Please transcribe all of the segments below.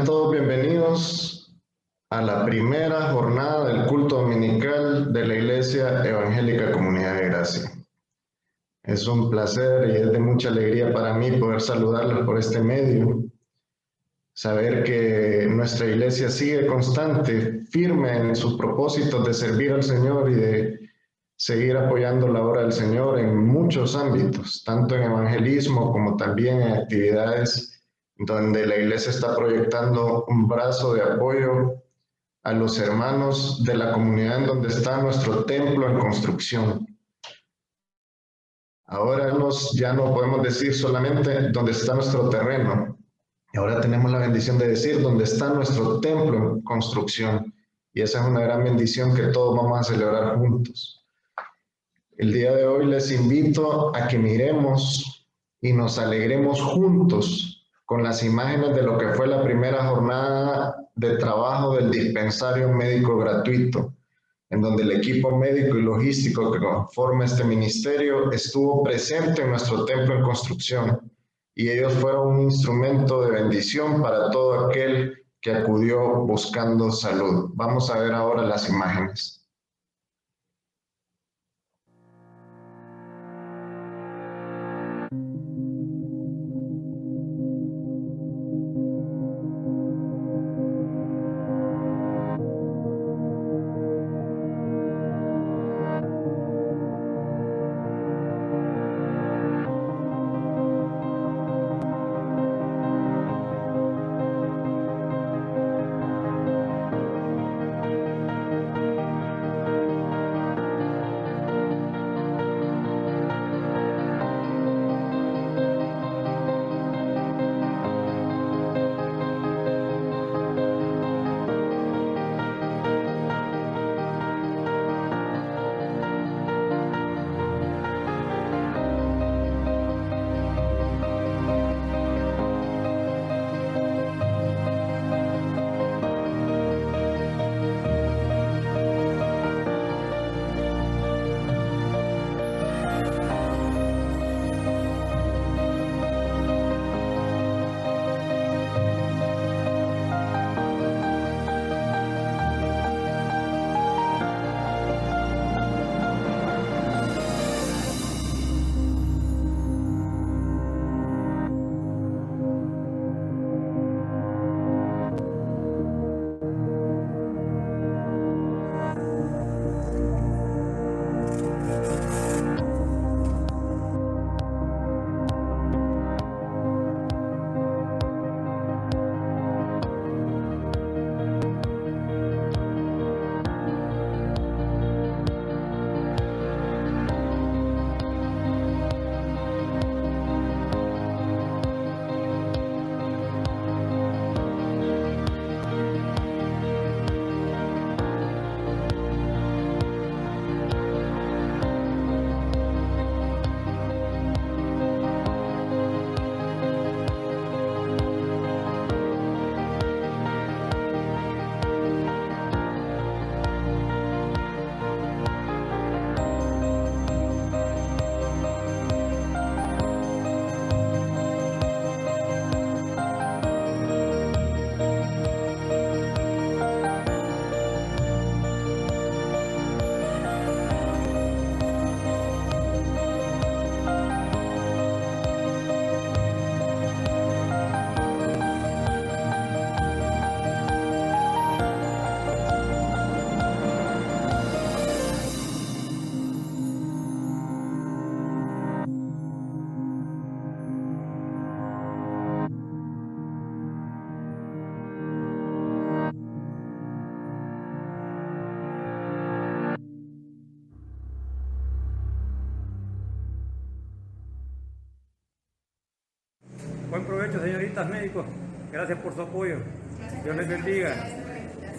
Todos bienvenidos a la primera jornada del culto dominical de la Iglesia Evangélica Comunidad de Gracia. Es un placer y es de mucha alegría para mí poder saludarlos por este medio, saber que nuestra iglesia sigue constante, firme en sus propósitos de servir al Señor y de seguir apoyando la obra del Señor en muchos ámbitos, tanto en evangelismo como también en actividades donde la iglesia está proyectando un brazo de apoyo a los hermanos de la comunidad en donde está nuestro templo en construcción. Ahora ya no podemos decir solamente dónde está nuestro terreno, ahora tenemos la bendición de decir dónde está nuestro templo en construcción, y esa es una gran bendición que todos vamos a celebrar juntos. El día de hoy les invito a que miremos y nos alegremos juntos con las imágenes de lo que fue la primera jornada de trabajo del dispensario médico gratuito, en donde el equipo médico y logístico que conforma este ministerio estuvo presente en nuestro templo en construcción, y ellos fueron un instrumento de bendición para todo aquel que acudió buscando salud. Vamos a ver ahora las imágenes. Buen provecho, señoritas médicos. Gracias por su apoyo. Dios les bendiga.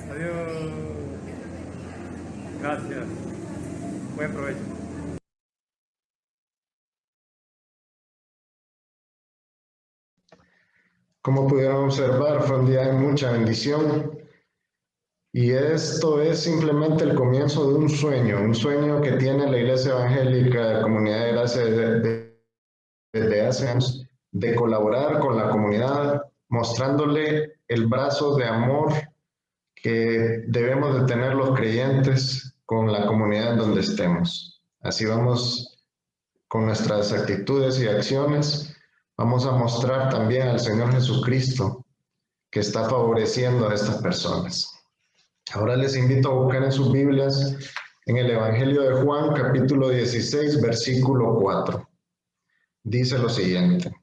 Adiós. Gracias. Buen provecho. Como pudieron observar, fue un día de mucha bendición. Y esto es simplemente el comienzo de un sueño que tiene la Iglesia Evangélica Comunidad de Gracia desde hace años, de colaborar con la comunidad mostrándole el brazo de amor que debemos de tener los creyentes con la comunidad en donde estemos. Así vamos con nuestras actitudes y acciones, vamos a mostrar también al Señor Jesucristo que está favoreciendo a estas personas. Ahora les invito a buscar en sus Biblias en el Evangelio de Juan, capítulo 16, versículo 4. Dice lo siguiente: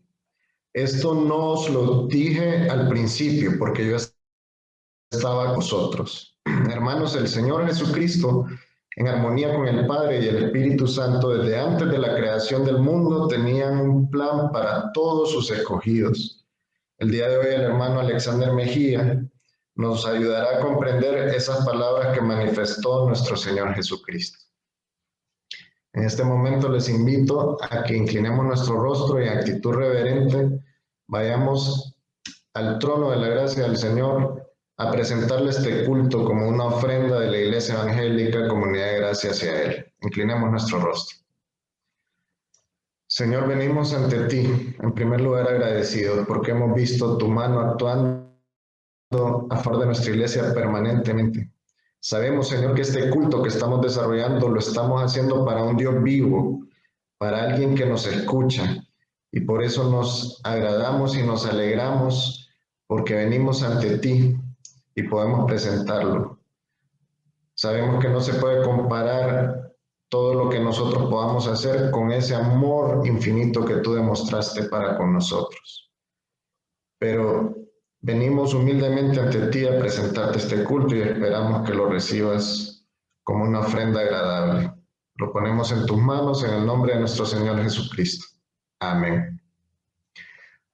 esto no os lo dije al principio, porque yo estaba con vosotros. Hermanos, el Señor Jesucristo, en armonía con el Padre y el Espíritu Santo, desde antes de la creación del mundo, tenían un plan para todos sus escogidos. El día de hoy el hermano Alexander Mejía nos ayudará a comprender esas palabras que manifestó nuestro Señor Jesucristo. En este momento les invito a que inclinemos nuestro rostro y en actitud reverente vayamos al trono de la gracia del Señor a presentarle este culto como una ofrenda de la Iglesia Evangélica Comunidad de Gracia hacia Él. Inclinemos nuestro rostro. Señor, venimos ante ti, en primer lugar agradecidos porque hemos visto tu mano actuando a favor de nuestra iglesia permanentemente. Sabemos, Señor, que este culto que estamos desarrollando lo estamos haciendo para un Dios vivo, para alguien que nos escucha, y por eso nos agradamos y nos alegramos porque venimos ante ti y podemos presentarlo. Sabemos que no se puede comparar todo lo que nosotros podamos hacer con ese amor infinito que tú demostraste para con nosotros. Pero venimos humildemente ante ti a presentarte este culto y esperamos que lo recibas como una ofrenda agradable. Lo ponemos en tus manos en el nombre de nuestro Señor Jesucristo. Amén.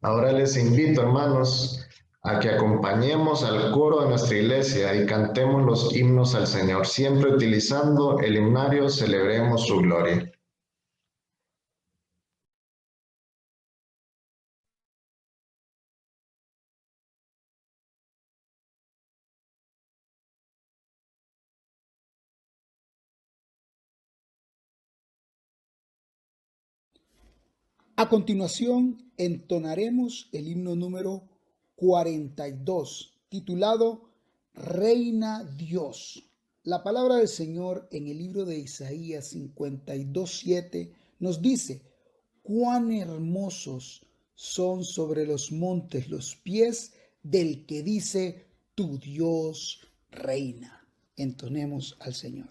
Ahora les invito, hermanos, a que acompañemos al coro de nuestra iglesia y cantemos los himnos al Señor, siempre utilizando el himnario Celebremos su Gloria. A continuación, entonaremos el himno número 42, titulado Reina Dios. La palabra del Señor en el libro de Isaías 52:7 nos dice: cuán hermosos son sobre los montes los pies del que dice, tu Dios reina. Entonemos al Señor.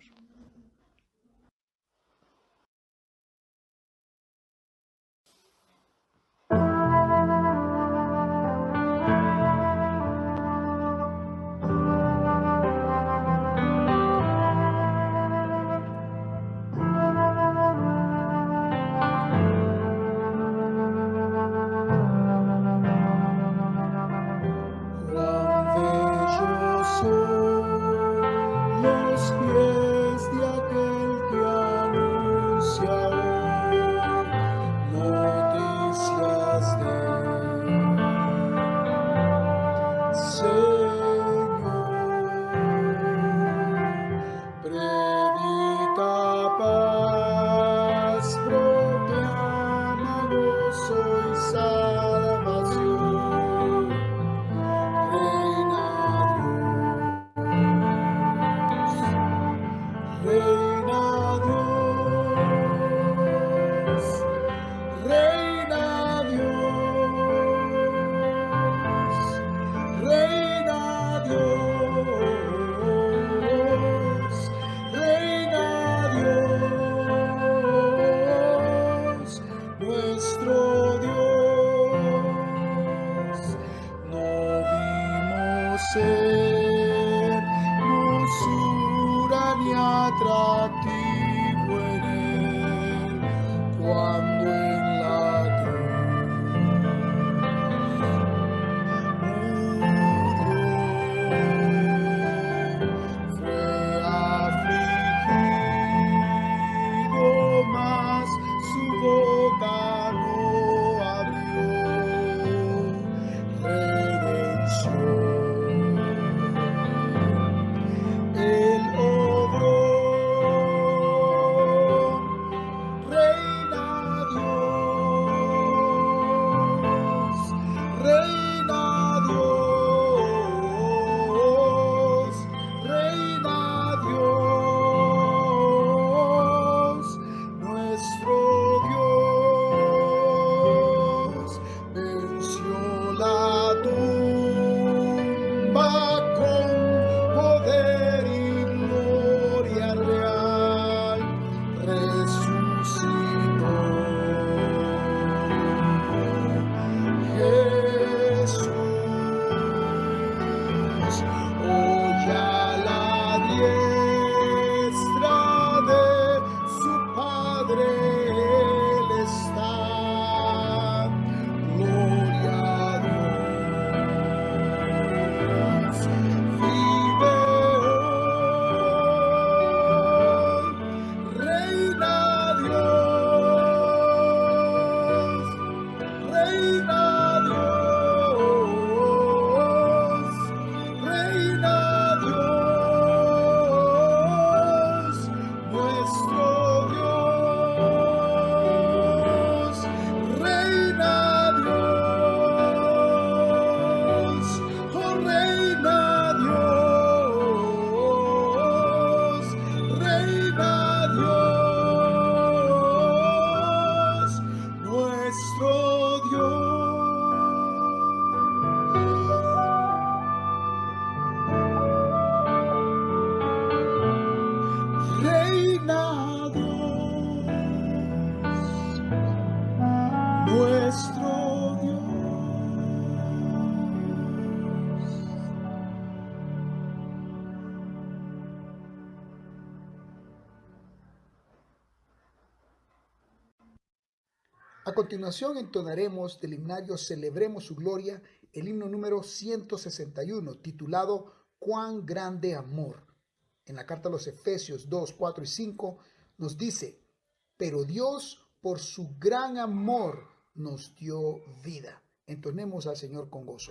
atractivo en él cuando en la cruz murió. Fue afligido, mas su boca no abrió. Redención. Él obró A continuación entonaremos del himnario Celebremos su Gloria el himno número 161, titulado Cuán grande amor. En la carta a los Efesios 2, 4 y 5 nos dice: pero Dios por su gran amor nos dio vida. Entonemos al Señor con gozo.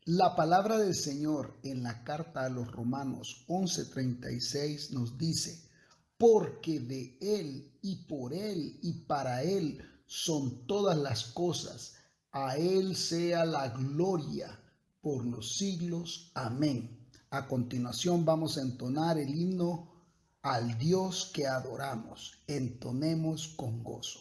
La palabra del Señor en la carta a los Romanos 11:36 nos dice: porque de Él y por Él y para Él son todas las cosas, a Él sea la gloria por los siglos. Amén. A continuación vamos a entonar el himno al Dios que adoramos. Entonemos con gozo.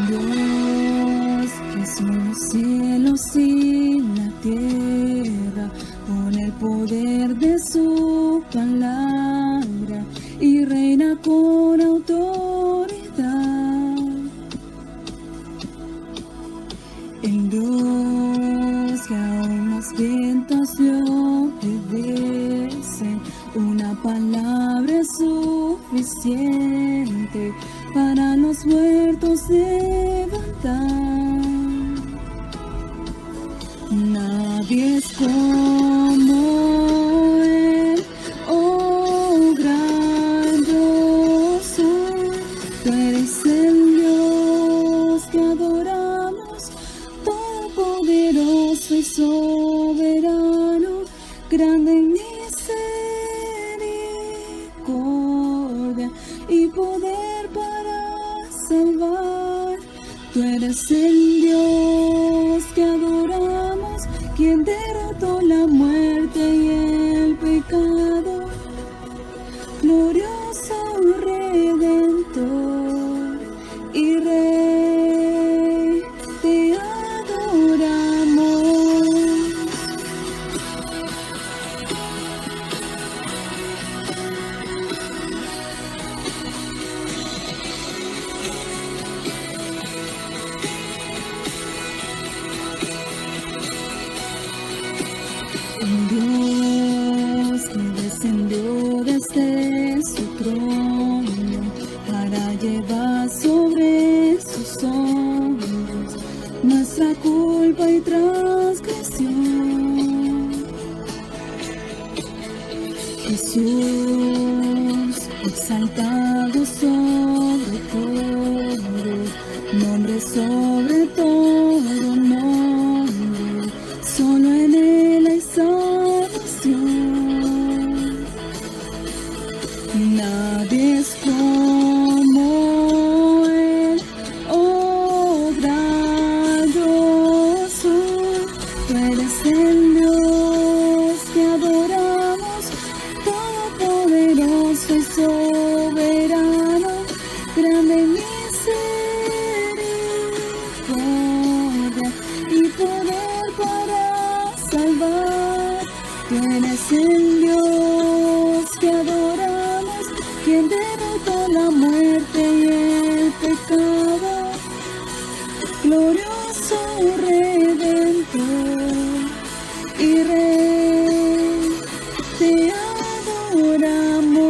Dios que hizo los cielos y la tierra con el poder de su palabra y reina con autoridad. El Dios que aún los vientos le obedecen, una palabra es suficiente para los muertos levantar. Nadie es como Él, oh gran Dios, tú eres el Dios que adoramos, todopoderoso y soberano, grande en misericordia y poder para salvar. Tú eres el Dios que adoramos, quien derrotó la muerte y el pecado, glorioso Redentor y Rey, te adoramos. desde su trono para llevar sobre sus hombros nuestra culpa y transgresión. Jesús, exaltado sobre todo, nombre sobre todo nombre, solo en Él hay salvación. Nadie es como Él, oh grandioso, tú eres el Dios que adoramos, todopoderoso y soberano, grande en misericordia y poder para salvar. Tú eres el Dios que adoramos, quien derrotó la muerte y el pecado, glorioso Redentor y Rey, te adoramos.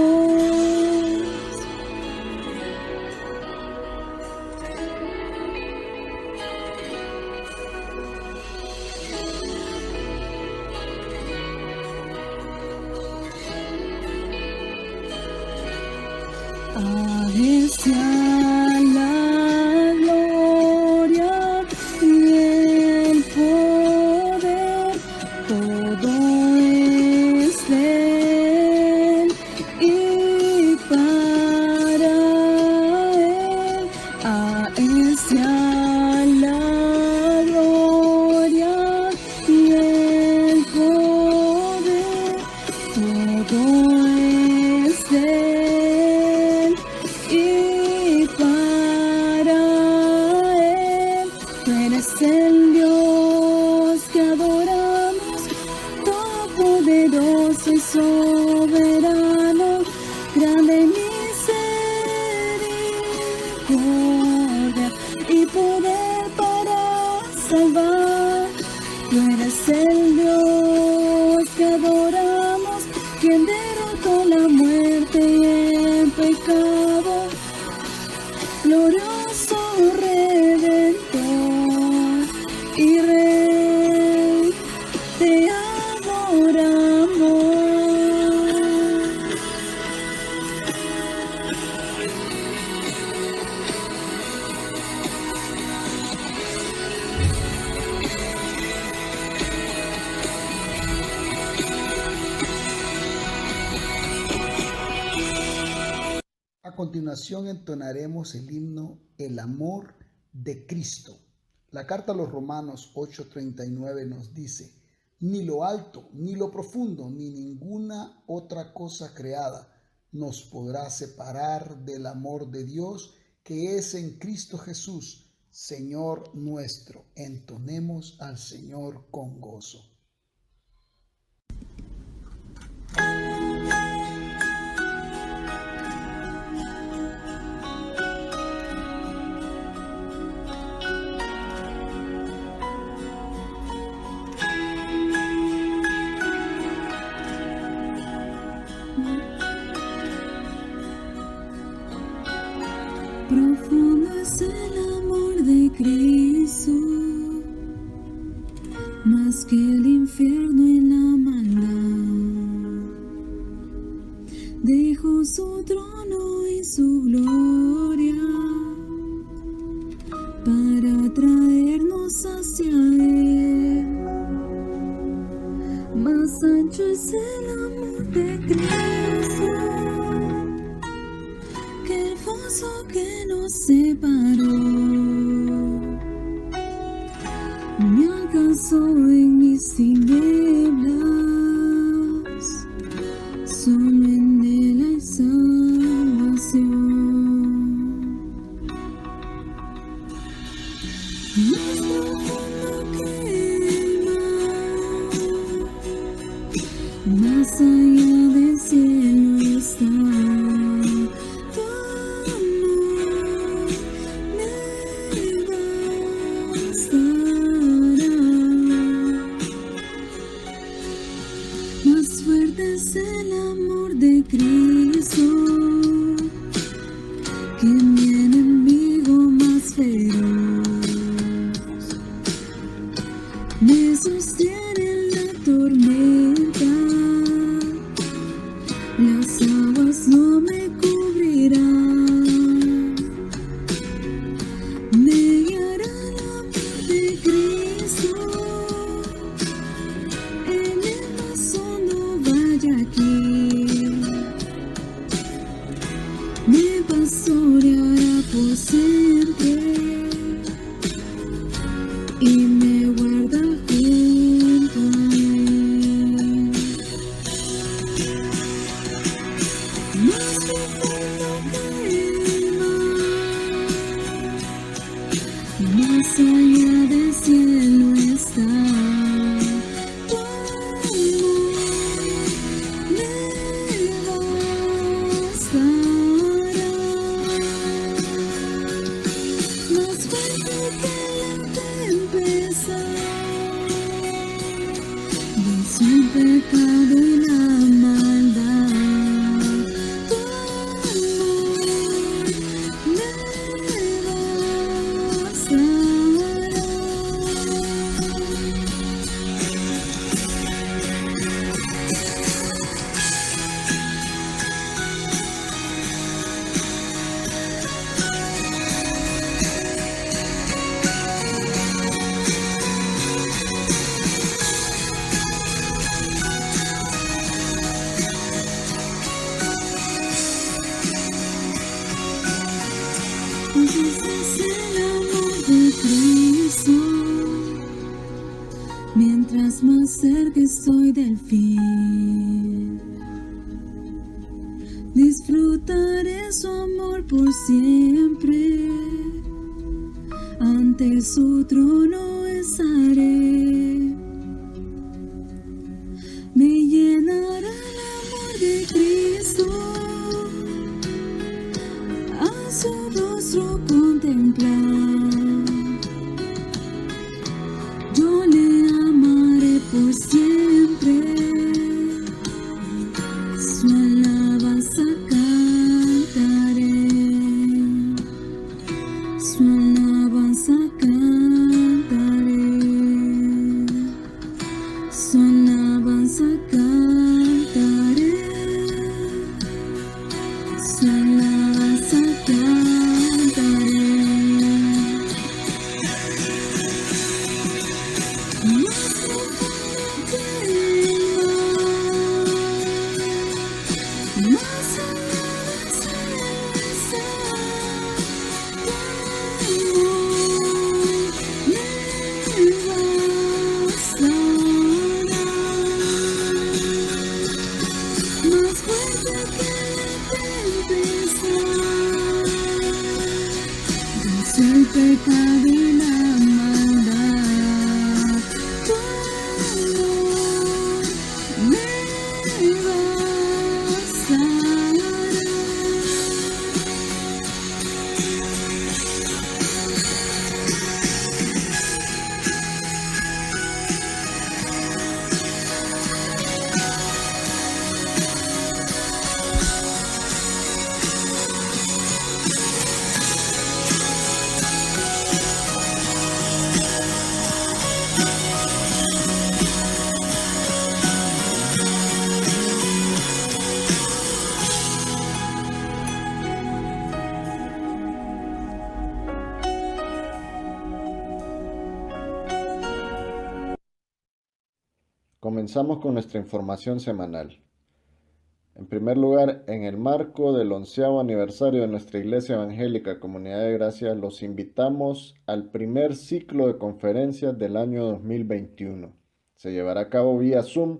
A Él sea la gloria y el poder, todo es de Él y para Él. A Él sea la gloria y el poder, todo es de Él y para Él. Tú eres el Dios que adoramos, todopoderoso y soberano, grande en misericordia y poder para salvar. Tú eres el Dios que adoramos, quien derrotó la muerte y el pecado, glorioso Redentor y Rey, te adoramos. A continuación entonaremos el himno El amor de Cristo. La carta a los Romanos 8:39 nos dice: ni lo alto, ni lo profundo, ni ninguna otra cosa creada nos podrá separar del amor de Dios que es en Cristo Jesús, Señor nuestro. Entonemos al Señor con gozo. Profundo es el amor de Cristo, más que el infierno y la maldad. Dejó su trono y su gloria para traernos hacia Él. Más ancho es el amor de Cristo que el foso que nos separó. Me alcanzó en mis tinieblas, solo en Él hay salvación. Más profundo que el mar, más allá del cielo está tu amor, de Cristo, que mi enemigo más feroz me sostiene en la tormenta, las aguas no me cubrirán, me guiará el amor de Cristo, en el más hondo valle aquí, me pastoreará por siempre y me guarda junto a él. Más profundo que el mar, más allá del cielo está tu amor, me bastará. Más fuerte que la tempestad, venció el pecado y la maldad. Tu amor me bastará. Pues este es el amor de Cristo, mientras más cerca estoy del fin, disfrutaré su amor por siempre, ante su trono estaré, me llenará el amor de Cristo, a su rostro contemplar, yo le amaré por siempre, su alabanza cantaré, su alabanza cantaré, su alabanza cantaré, su alabanza cantaré. Más profundo que el mar, más allá del cielo está tu amor, me bastará. Más fuerte que la tempestad, venció el pecado y la maldad. Tu amor me bastará. Comenzamos con nuestra información semanal. En primer lugar, en el marco del 11º aniversario de nuestra Iglesia Evangélica Comunidad de Gracia, los invitamos al primer ciclo de conferencias del año 2021. Se llevará a cabo vía Zoom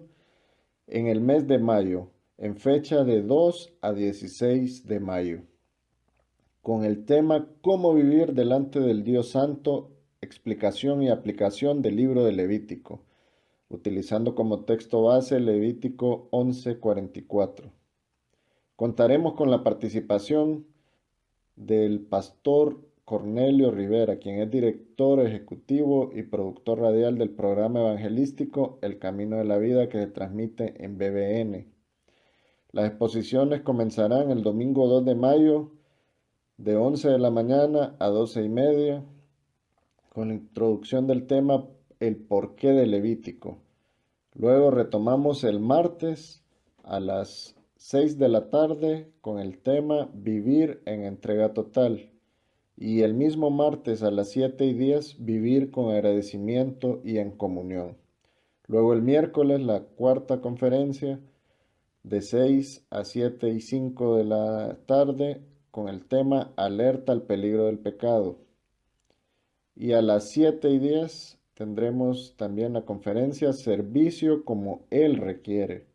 en el mes de mayo, en fecha de 2 a 16 de mayo, con el tema Cómo vivir delante del Dios Santo, explicación y aplicación del libro de Levítico, utilizando como texto base Levítico 11:44. Contaremos con la participación del pastor Cornelio Rivera, quien es director ejecutivo y productor radial del programa evangelístico El Camino de la Vida, que se transmite en BBN. Las exposiciones comenzarán el domingo 2 de mayo de 11 de la mañana a 12:30 con la introducción del tema El porqué del Levítico. Luego retomamos el martes a las 6 de la tarde con el tema Vivir en entrega total. Y el mismo martes a las 7:10 Vivir con agradecimiento y en comunión. Luego el miércoles la cuarta conferencia de 6 a 7:05 de la tarde con el tema Alerta al peligro del pecado. Y a las 7:10 tendremos también la conferencia Servicio como Él requiere.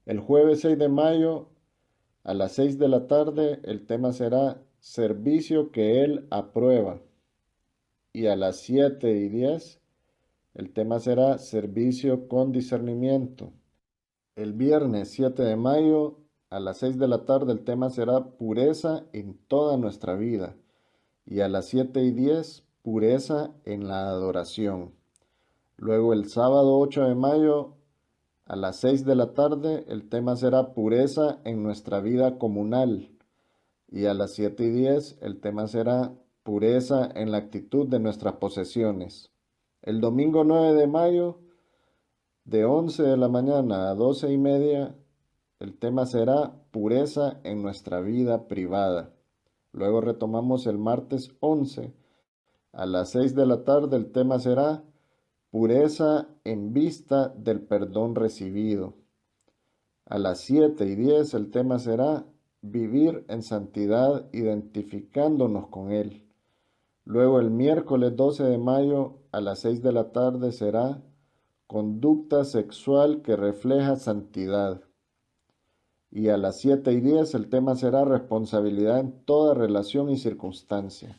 El jueves 6 de mayo a las 6 de la tarde el tema será Servicio que Él aprueba. Y a las 7:10 el tema será Servicio con discernimiento. El viernes 7 de mayo a las 6 de la tarde el tema será Pureza en toda nuestra vida. Y a las 7:10 Pureza en la adoración. Luego el sábado 8 de mayo a las 6 de la tarde el tema será Pureza en nuestra vida comunal. Y a las 7:10 el tema será Pureza en la actitud de nuestras posesiones. El domingo 9 de mayo de 11 de la mañana a 12:30 el tema será Pureza en nuestra vida privada. Luego retomamos el martes 11 a las 6 de la tarde el tema será Pureza en vista del perdón recibido. A las 7:10 el tema será Vivir en santidad identificándonos con Él. Luego el miércoles 12 de mayo a las 6 de la tarde será Conducta sexual que refleja santidad. Y a las 7:10 el tema será Responsabilidad en toda relación y circunstancia.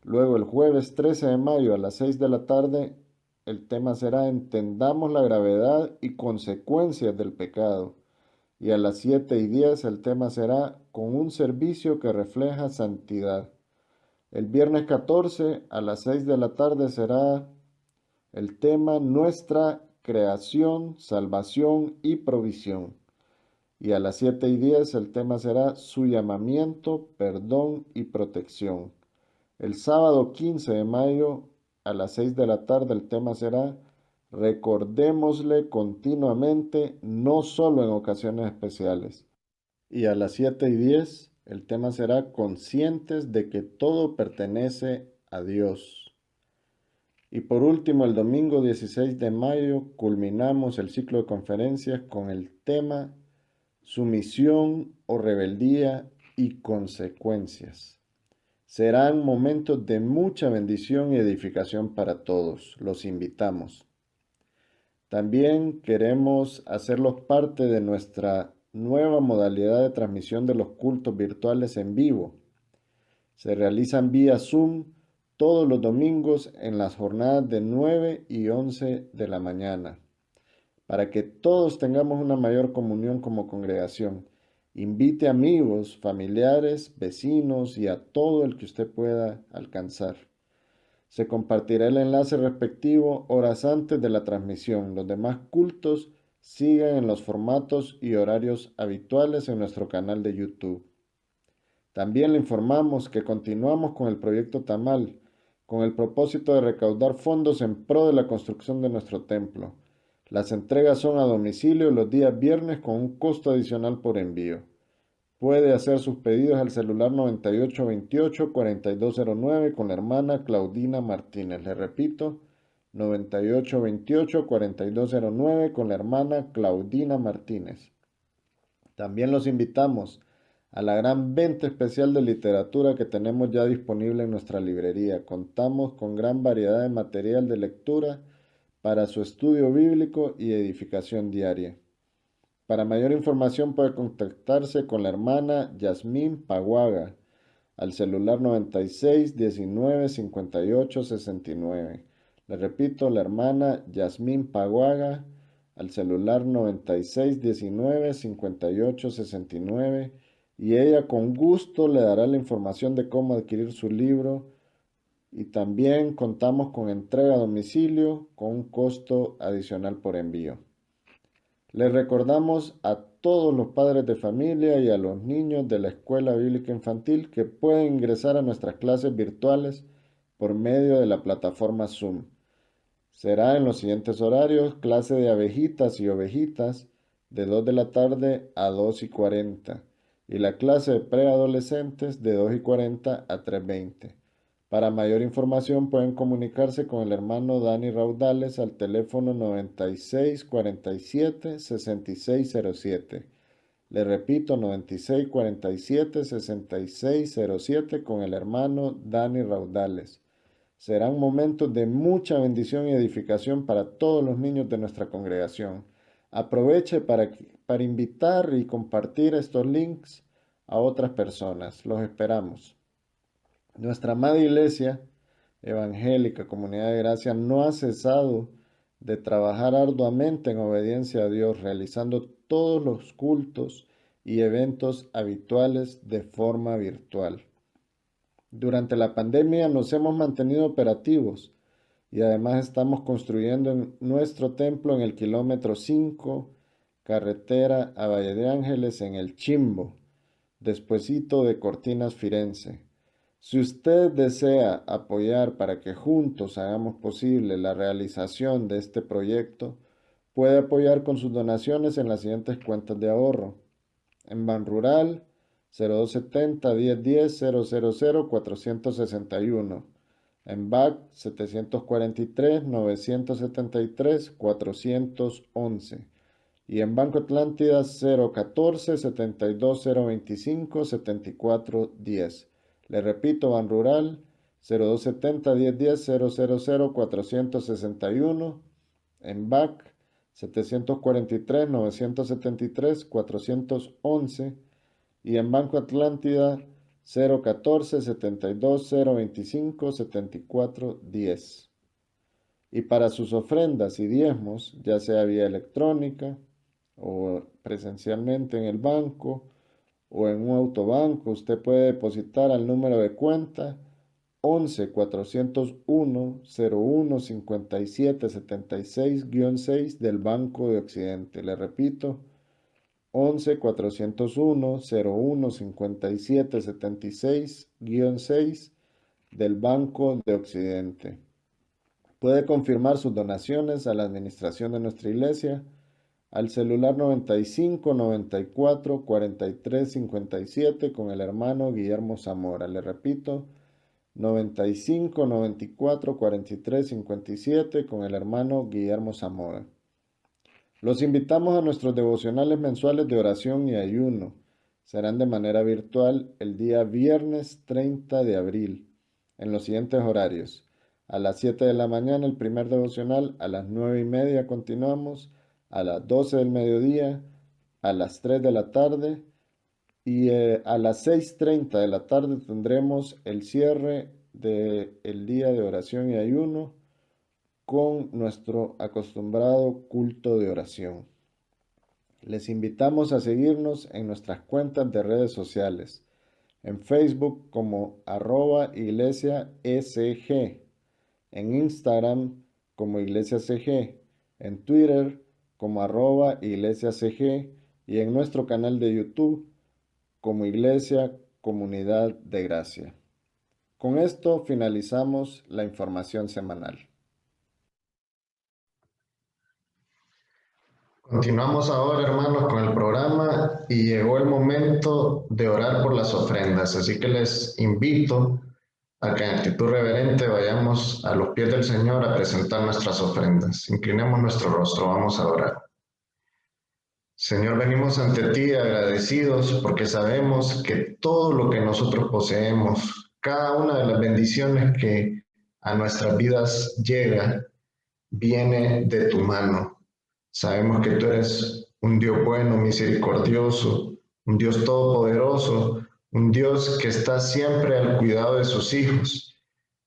Luego el jueves 13 de mayo a las 6 de la tarde el tema será Entendamos la gravedad y consecuencias del pecado. Y a las 7:10 el tema será Con un servicio que refleja santidad. El viernes 14 a las 6 de la tarde será el tema Nuestra creación, salvación y provisión. Y a las 7:10 el tema será Su llamamiento, perdón y protección. El sábado 15 de mayo a las 6 de la tarde el tema será Recordémosle continuamente, no solo en ocasiones especiales. Y a las 7:10 el tema será Conscientes de que todo pertenece a Dios. Y por último, el domingo 16 de mayo culminamos el ciclo de conferencias con el tema Sumisión o rebeldía y consecuencias. Serán momentos de mucha bendición y edificación para todos. Los invitamos. También queremos hacerlos parte de nuestra nueva modalidad de transmisión de los cultos virtuales en vivo. Se realizan vía Zoom todos los domingos en las jornadas de 9 y 11 de la mañana, para que todos tengamos una mayor comunión como congregación. Invite amigos, familiares, vecinos y a todo el que usted pueda alcanzar. Se compartirá el enlace respectivo horas antes de la transmisión. Los demás cultos siguen en los formatos y horarios habituales en nuestro canal de YouTube. También le informamos que continuamos con el proyecto Tamal, con el propósito de recaudar fondos en pro de la construcción de nuestro templo. Las entregas son a domicilio los días viernes con un costo adicional por envío. Puede hacer sus pedidos al celular 9828-4209 con la hermana Claudina Martínez. Le repito, 9828-4209 con la hermana Claudina Martínez. También los invitamos a la gran venta especial de literatura que tenemos ya disponible en nuestra librería. Contamos con gran variedad de material de lectura para su estudio bíblico y edificación diaria. Para mayor información puede contactarse con la hermana Yasmín Paguaga al celular 96 19 58 69. Le repito, la hermana Yasmín Paguaga al celular 96 19 58 69 y ella con gusto le dará la información de cómo adquirir su libro. Y también contamos con entrega a domicilio con un costo adicional por envío. Les recordamos a todos los padres de familia y a los niños de la Escuela Bíblica Infantil que pueden ingresar a nuestras clases virtuales por medio de la plataforma Zoom. Será en los siguientes horarios: clase de abejitas y ovejitas de 2 de la tarde a 2:40 y la clase de preadolescentes de 2:40 a 3:20. Para mayor información pueden comunicarse con el hermano Dani Raudales al teléfono 9647-6607. Le repito, 9647-6607 con el hermano Dani Raudales. Serán momentos de mucha bendición y edificación para todos los niños de nuestra congregación. Aproveche para invitar y compartir estos links a otras personas. Los esperamos. Nuestra amada Iglesia Evangélica Comunidad de Gracia no ha cesado de trabajar arduamente en obediencia a Dios, realizando todos los cultos y eventos habituales de forma virtual. Durante la pandemia nos hemos mantenido operativos y además estamos construyendo nuestro templo en el kilómetro 5, carretera a Valle de Ángeles, en el Chimbo, despuesito de Cortinas, Firenze. Si usted desea apoyar para que juntos hagamos posible la realización de este proyecto, puede apoyar con sus donaciones en las siguientes cuentas de ahorro. En Banrural, 0270-1010-000-461. En BAC, 743-973-411. Y en Banco Atlántida, 014-72-025-7410. Le repito, Banrural, 0270-1010-000-461. En BAC, 743-973-411. Y en Banco Atlántida, 014-72-025-7410. Y para sus ofrendas y diezmos, ya sea vía electrónica o presencialmente en el banco o en un autobanco, usted puede depositar al número de cuenta 11-401-01-5776-6 del Banco de Occidente. Le repito, 11-401-01-5776-6 del Banco de Occidente. Puede confirmar sus donaciones a la administración de nuestra iglesia al celular 95 94 43 57 con el hermano Guillermo Zamora. Le repito, 95 94 43 57 con el hermano Guillermo Zamora. Los invitamos a nuestros devocionales mensuales de oración y ayuno. Serán de manera virtual el día viernes 30 de abril, en los siguientes horarios. A las 7 de la mañana el primer devocional, a las 9:30 continuamos, a las 12 del mediodía, a las 3 de la tarde y a las 6:30 de la tarde tendremos el cierre del día de oración y ayuno con nuestro acostumbrado culto de oración. Les invitamos a seguirnos en nuestras cuentas de redes sociales, en Facebook como @iglesiasg, en Instagram como iglesiasg, en Twitter como @iglesiasg y en nuestro canal de YouTube como Iglesia Comunidad de Gracia. Con esto finalizamos la información semanal. Continuamos ahora, hermanos, con el programa y llegó el momento de orar por las ofrendas. Así que les invito a que en actitud reverente vayamos a los pies del Señor a presentar nuestras ofrendas. Inclinemos nuestro rostro, vamos a orar. Señor, venimos ante ti agradecidos porque sabemos que todo lo que nosotros poseemos, cada una de las bendiciones que a nuestras vidas llega, viene de tu mano. Sabemos que tú eres un Dios bueno, misericordioso, un Dios todopoderoso, un Dios que está siempre al cuidado de sus hijos.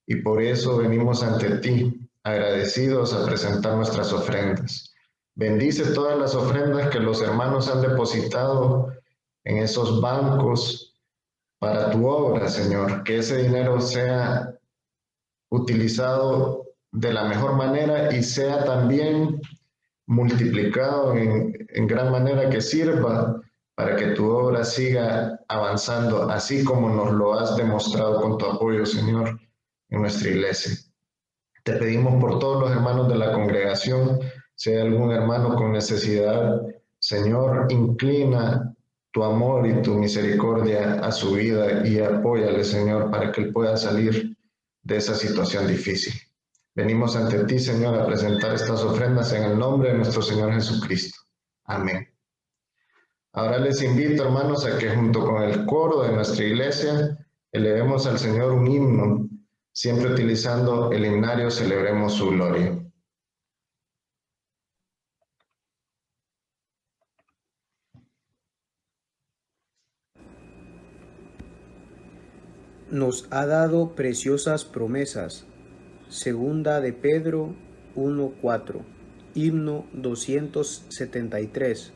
Y por eso venimos ante ti, agradecidos a presentar nuestras ofrendas. Bendice todas las ofrendas que los hermanos han depositado en esos bancos para tu obra, Señor. Que ese dinero sea utilizado de la mejor manera y sea también multiplicado en gran manera, que sirva para que tu obra siga avanzando, así como nos lo has demostrado con tu apoyo, Señor, en nuestra iglesia. Te pedimos por todos los hermanos de la congregación, si hay algún hermano con necesidad, Señor, inclina tu amor y tu misericordia a su vida y apóyale, Señor, para que él pueda salir de esa situación difícil. Venimos ante ti, Señor, a presentar estas ofrendas en el nombre de nuestro Señor Jesucristo. Amén. Ahora les invito, hermanos, a que junto con el coro de nuestra iglesia elevemos al Señor un himno, siempre utilizando el himnario Celebremos su Gloria. Nos ha dado preciosas promesas. Segunda de Pedro 1:4. Himno 273.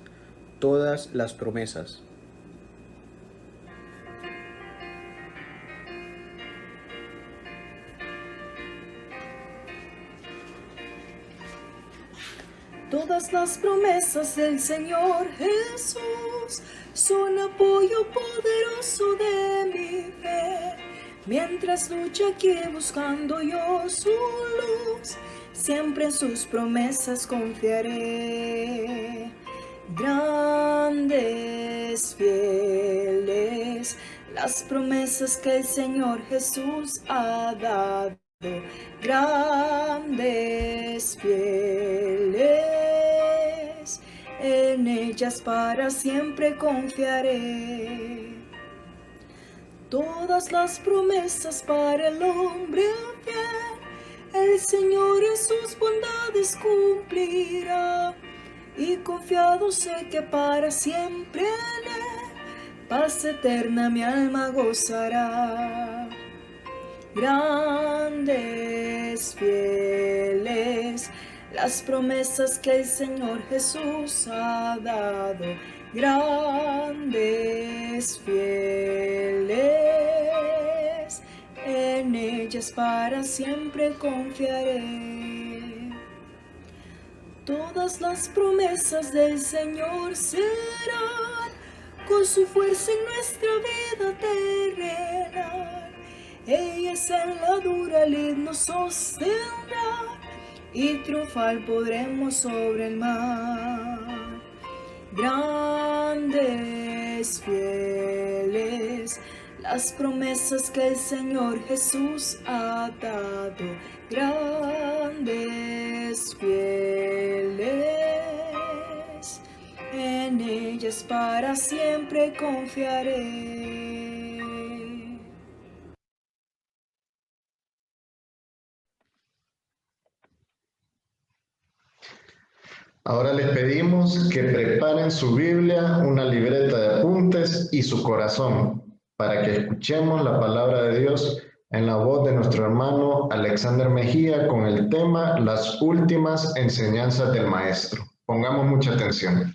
Todas las promesas. Todas las promesas del Señor Jesús son apoyo poderoso de mi fe. Mientras lucho aquí buscando yo su luz, siempre en sus promesas confiaré. Grandes, fieles, las promesas que el Señor Jesús ha dado. Grandes, fieles, en ellas para siempre confiaré. Todas las promesas para el hombre fiel, el Señor en sus bondades cumplirá. Y confiado sé que para siempre en él, paz eterna mi alma gozará. Grandes, fieles, las promesas que el Señor Jesús ha dado. Grandes, fieles, en ellas para siempre confiaré. Todas las promesas del Señor serán con su fuerza en nuestra vida terrenal. Ellas en la dura lid nos sostendrán y triunfar podremos sobre el mar. Grandes, fieles, las promesas que el Señor Jesús ha dado. Grandes, fieles, en ellas para siempre confiaré. Ahora les pedimos que preparen su Biblia, una libreta de apuntes y su corazón para que escuchemos la palabra de Dios en la voz de nuestro hermano Alexander Mejía con el tema Las últimas enseñanzas del Maestro. Pongamos mucha atención.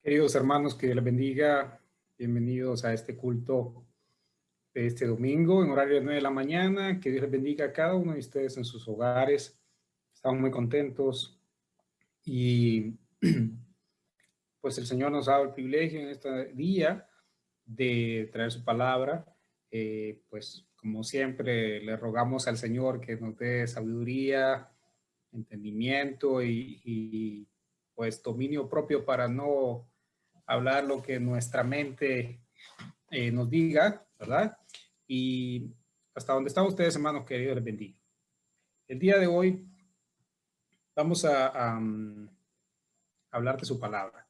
Queridos hermanos, que Dios les bendiga. Bienvenidos a este culto de este domingo en horario de 9 de la mañana. Que Dios les bendiga a cada uno de ustedes en sus hogares. Estamos muy contentos y pues el Señor nos ha dado el privilegio en este día de traer su palabra. Pues como siempre le rogamos al Señor que nos dé sabiduría, entendimiento y pues dominio propio para no hablar lo que nuestra mente nos diga, ¿verdad? Y hasta donde están ustedes, hermanos, que Dios les bendiga. El día de hoy vamos a hablar de su palabra.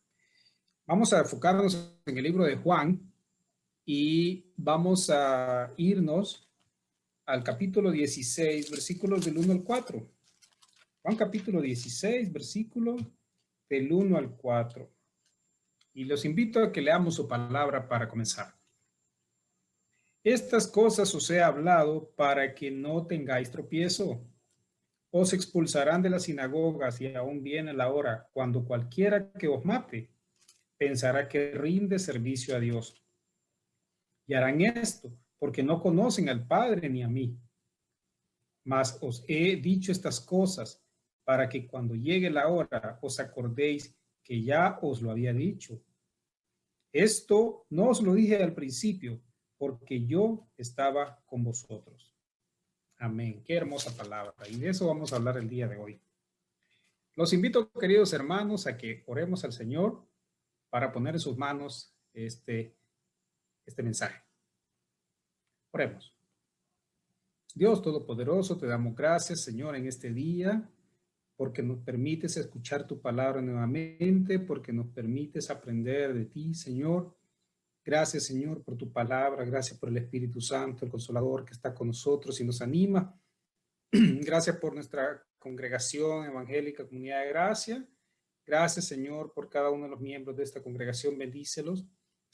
Vamos a enfocarnos en el libro de Juan y vamos a irnos al capítulo 16, versículos del 1 al 4. Juan capítulo 16, versículo del 1 al 4. Y los invito a que leamos su palabra para comenzar. Estas cosas os he hablado para que no tengáis tropiezo. Os expulsarán de las sinagogas y aún viene la hora cuando cualquiera que os mate pensará que rinde servicio a Dios. y harán esto, porque no conocen al Padre ni a mí. Mas os he dicho estas cosas para que cuando llegue la hora os acordéis que ya os lo había dicho. Esto no os lo dije al principio, porque yo estaba con vosotros. Amén. Qué hermosa palabra. Y de eso vamos a hablar el día de hoy. Los invito, queridos hermanos, a que oremos al Señor para poner en sus manos este mensaje. Oremos. Dios Todopoderoso, te damos gracias, Señor, en este día, porque nos permites escuchar tu palabra nuevamente, porque nos permites aprender de ti, Señor. Gracias, Señor, por tu palabra. Gracias por el Espíritu Santo, el Consolador que está con nosotros y nos anima. Gracias por nuestra congregación evangélica, Comunidad de Gracia. Gracias, Señor, por cada uno de los miembros de esta congregación. Bendícelos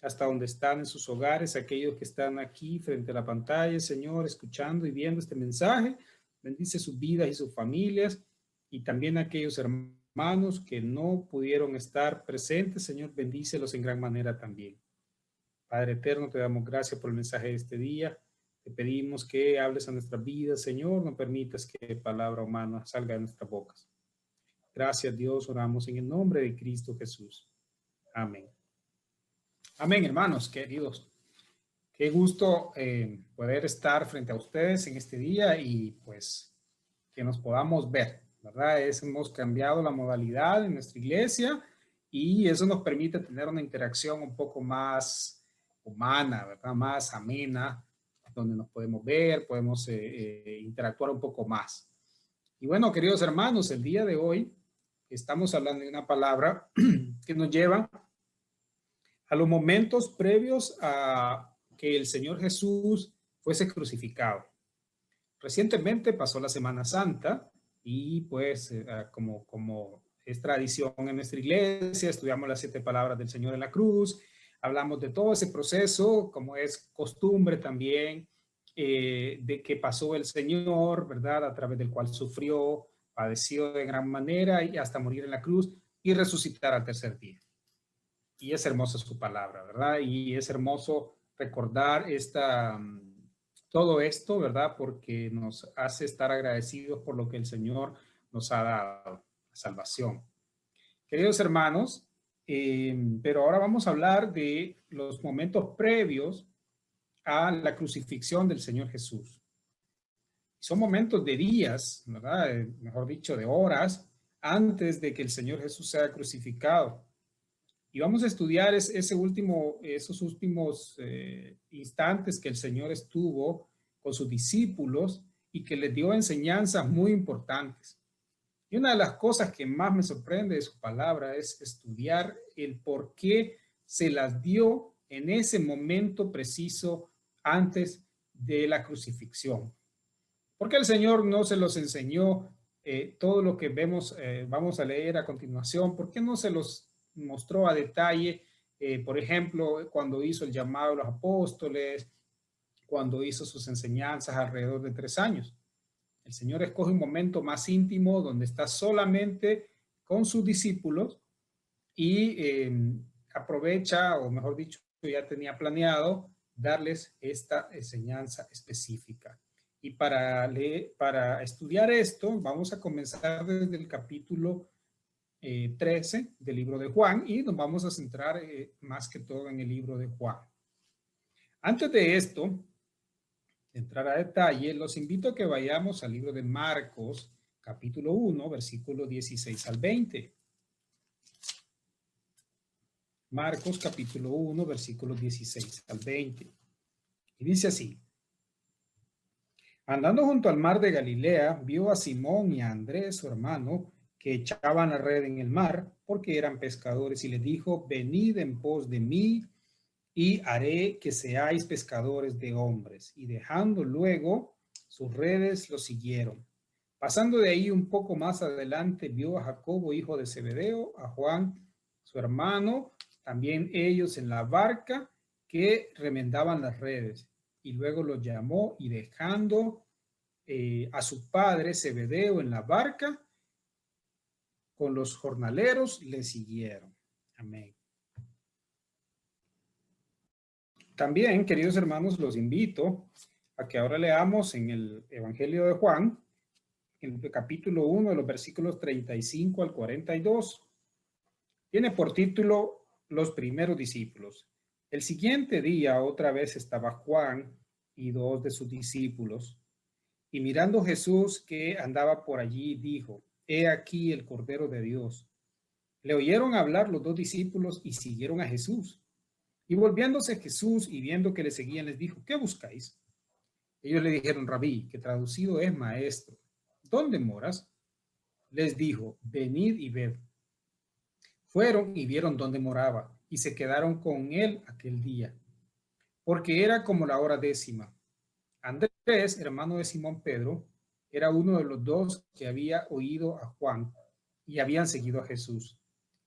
hasta donde están en sus hogares, aquellos que están aquí frente a la pantalla, Señor, escuchando y viendo este mensaje. Bendice sus vidas y sus familias, y también aquellos hermanos que no pudieron estar presentes, Señor, bendícelos en gran manera también. Padre eterno, te damos gracias por el mensaje de este día. Te pedimos que hables a nuestras vidas, Señor, no permitas que palabra humana salga de nuestras bocas. Gracias, Dios, oramos en el nombre de Cristo Jesús. Amén. Amén, hermanos, queridos. Qué gusto poder estar frente a ustedes en este día y pues que nos podamos ver, ¿verdad? Hemos cambiado la modalidad en nuestra iglesia y eso nos permite tener una interacción un poco más humana, ¿verdad? Más amena, donde nos podemos ver, podemos interactuar un poco más. Y bueno, queridos hermanos, el día de hoy estamos hablando de una palabra que nos lleva a los momentos previos a que el Señor Jesús fuese crucificado. Recientemente pasó la Semana Santa y pues como es tradición en nuestra iglesia, estudiamos las 7 palabras del Señor en la cruz, hablamos de todo ese proceso, como es costumbre también, de que pasó el Señor, ¿verdad? A través del cual sufrió, padeció de gran manera y hasta morir en la cruz y resucitar al tercer día. Y es hermosa su palabra, ¿verdad? Y es hermoso recordar todo esto, ¿verdad? Porque nos hace estar agradecidos por lo que el Señor nos ha dado, la salvación. Queridos hermanos, pero ahora vamos a hablar de los momentos previos a la crucifixión del Señor Jesús. Son momentos de días, ¿verdad? Mejor dicho, de horas antes de que el Señor Jesús sea crucificado. Y vamos a estudiar esos últimos instantes que el Señor estuvo con sus discípulos y que les dio enseñanzas muy importantes. Y una de las cosas que más me sorprende de su palabra es estudiar el por qué se las dio en ese momento preciso antes de la crucifixión. ¿Por qué el Señor no se los enseñó todo lo que vamos a leer a continuación? ¿Por qué no se los mostró a detalle, por ejemplo, cuando hizo el llamado a los apóstoles, cuando hizo sus enseñanzas alrededor de 3 años? El Señor escoge un momento más íntimo donde está solamente con sus discípulos y aprovecha, o mejor dicho, ya tenía planeado darles esta enseñanza específica. Y para estudiar esto, vamos a comenzar desde el capítulo 13 del libro de Juan y nos vamos a centrar más que todo en el libro de Juan. Antes de esto, de entrar a detalle, los invito a que vayamos al libro de Marcos, capítulo 1, versículo 16 al 20. Marcos, capítulo 1, versículo 16 al 20. Y dice así: andando junto al mar de Galilea, vio a Simón y a Andrés, su hermano, que echaban la red en el mar, porque eran pescadores, y les dijo: venid en pos de mí, y haré que seáis pescadores de hombres. Y dejando luego sus redes, lo siguieron. Pasando de ahí un poco más adelante, vio a Jacobo, hijo de Zebedeo, a Juan, su hermano, también ellos en la barca, que remendaban las redes. Y luego los llamó, y dejando a su padre Zebedeo en la barca, con los jornaleros le siguieron. Amén. también, queridos hermanos, los invito a que ahora leamos en el Evangelio de Juan, en el capítulo 1, de los versículos 35 al 42. Tiene por título Los primeros discípulos. El siguiente día otra vez estaba Juan y 2 de sus discípulos. Y mirando Jesús que andaba por allí, dijo: He aquí el Cordero de Dios. Le oyeron hablar los 2 discípulos y siguieron a Jesús. Y volviéndose Jesús y viendo que le seguían, les dijo: ¿Qué buscáis? Ellos le dijeron: Rabí, que traducido es maestro, ¿dónde moras? Les dijo: Venid y ved. Fueron y vieron dónde moraba, y se quedaron con él aquel día, porque era como la hora 10:00. Andrés, hermano de Simón Pedro, era uno de los 2 que había oído a Juan y habían seguido a Jesús.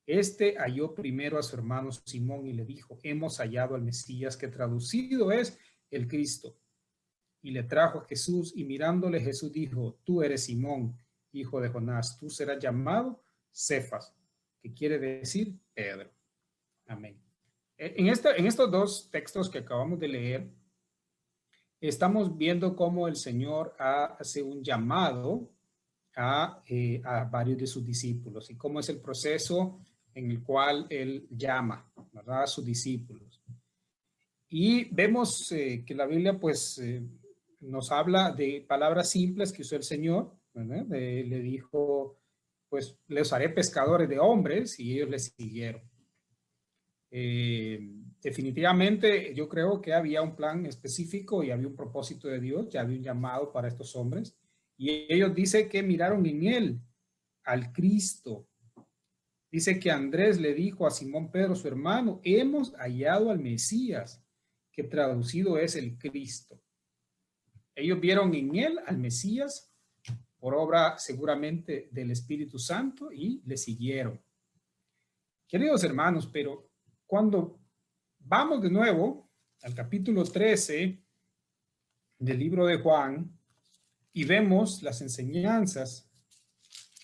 Este halló primero a su hermano Simón y le dijo: Hemos hallado al Mesías, que traducido es el Cristo. Y le trajo a Jesús, y mirándole Jesús dijo: Tú eres Simón, hijo de Jonás, tú serás llamado Cefas, que quiere decir Pedro. Amén. En estos 2 textos que acabamos de leer, estamos viendo cómo el Señor hace un llamado a varios de sus discípulos y cómo es el proceso en el cual Él llama, ¿verdad?, a sus discípulos. Y vemos que la Biblia pues nos habla de palabras simples que usó el Señor, ¿verdad? Le dijo, pues les haré pescadores de hombres, y ellos le siguieron. Definitivamente yo creo que había un plan específico y había un propósito de Dios, ya había un llamado para estos hombres, y ellos dicen que miraron en él al Cristo. Dice que Andrés le dijo a Simón Pedro, su hermano: hemos hallado al Mesías, que traducido es el Cristo. Ellos vieron en él al Mesías por obra seguramente del Espíritu Santo y le siguieron. Queridos hermanos, pero cuando vamos de nuevo al capítulo 13 del libro de Juan y vemos las enseñanzas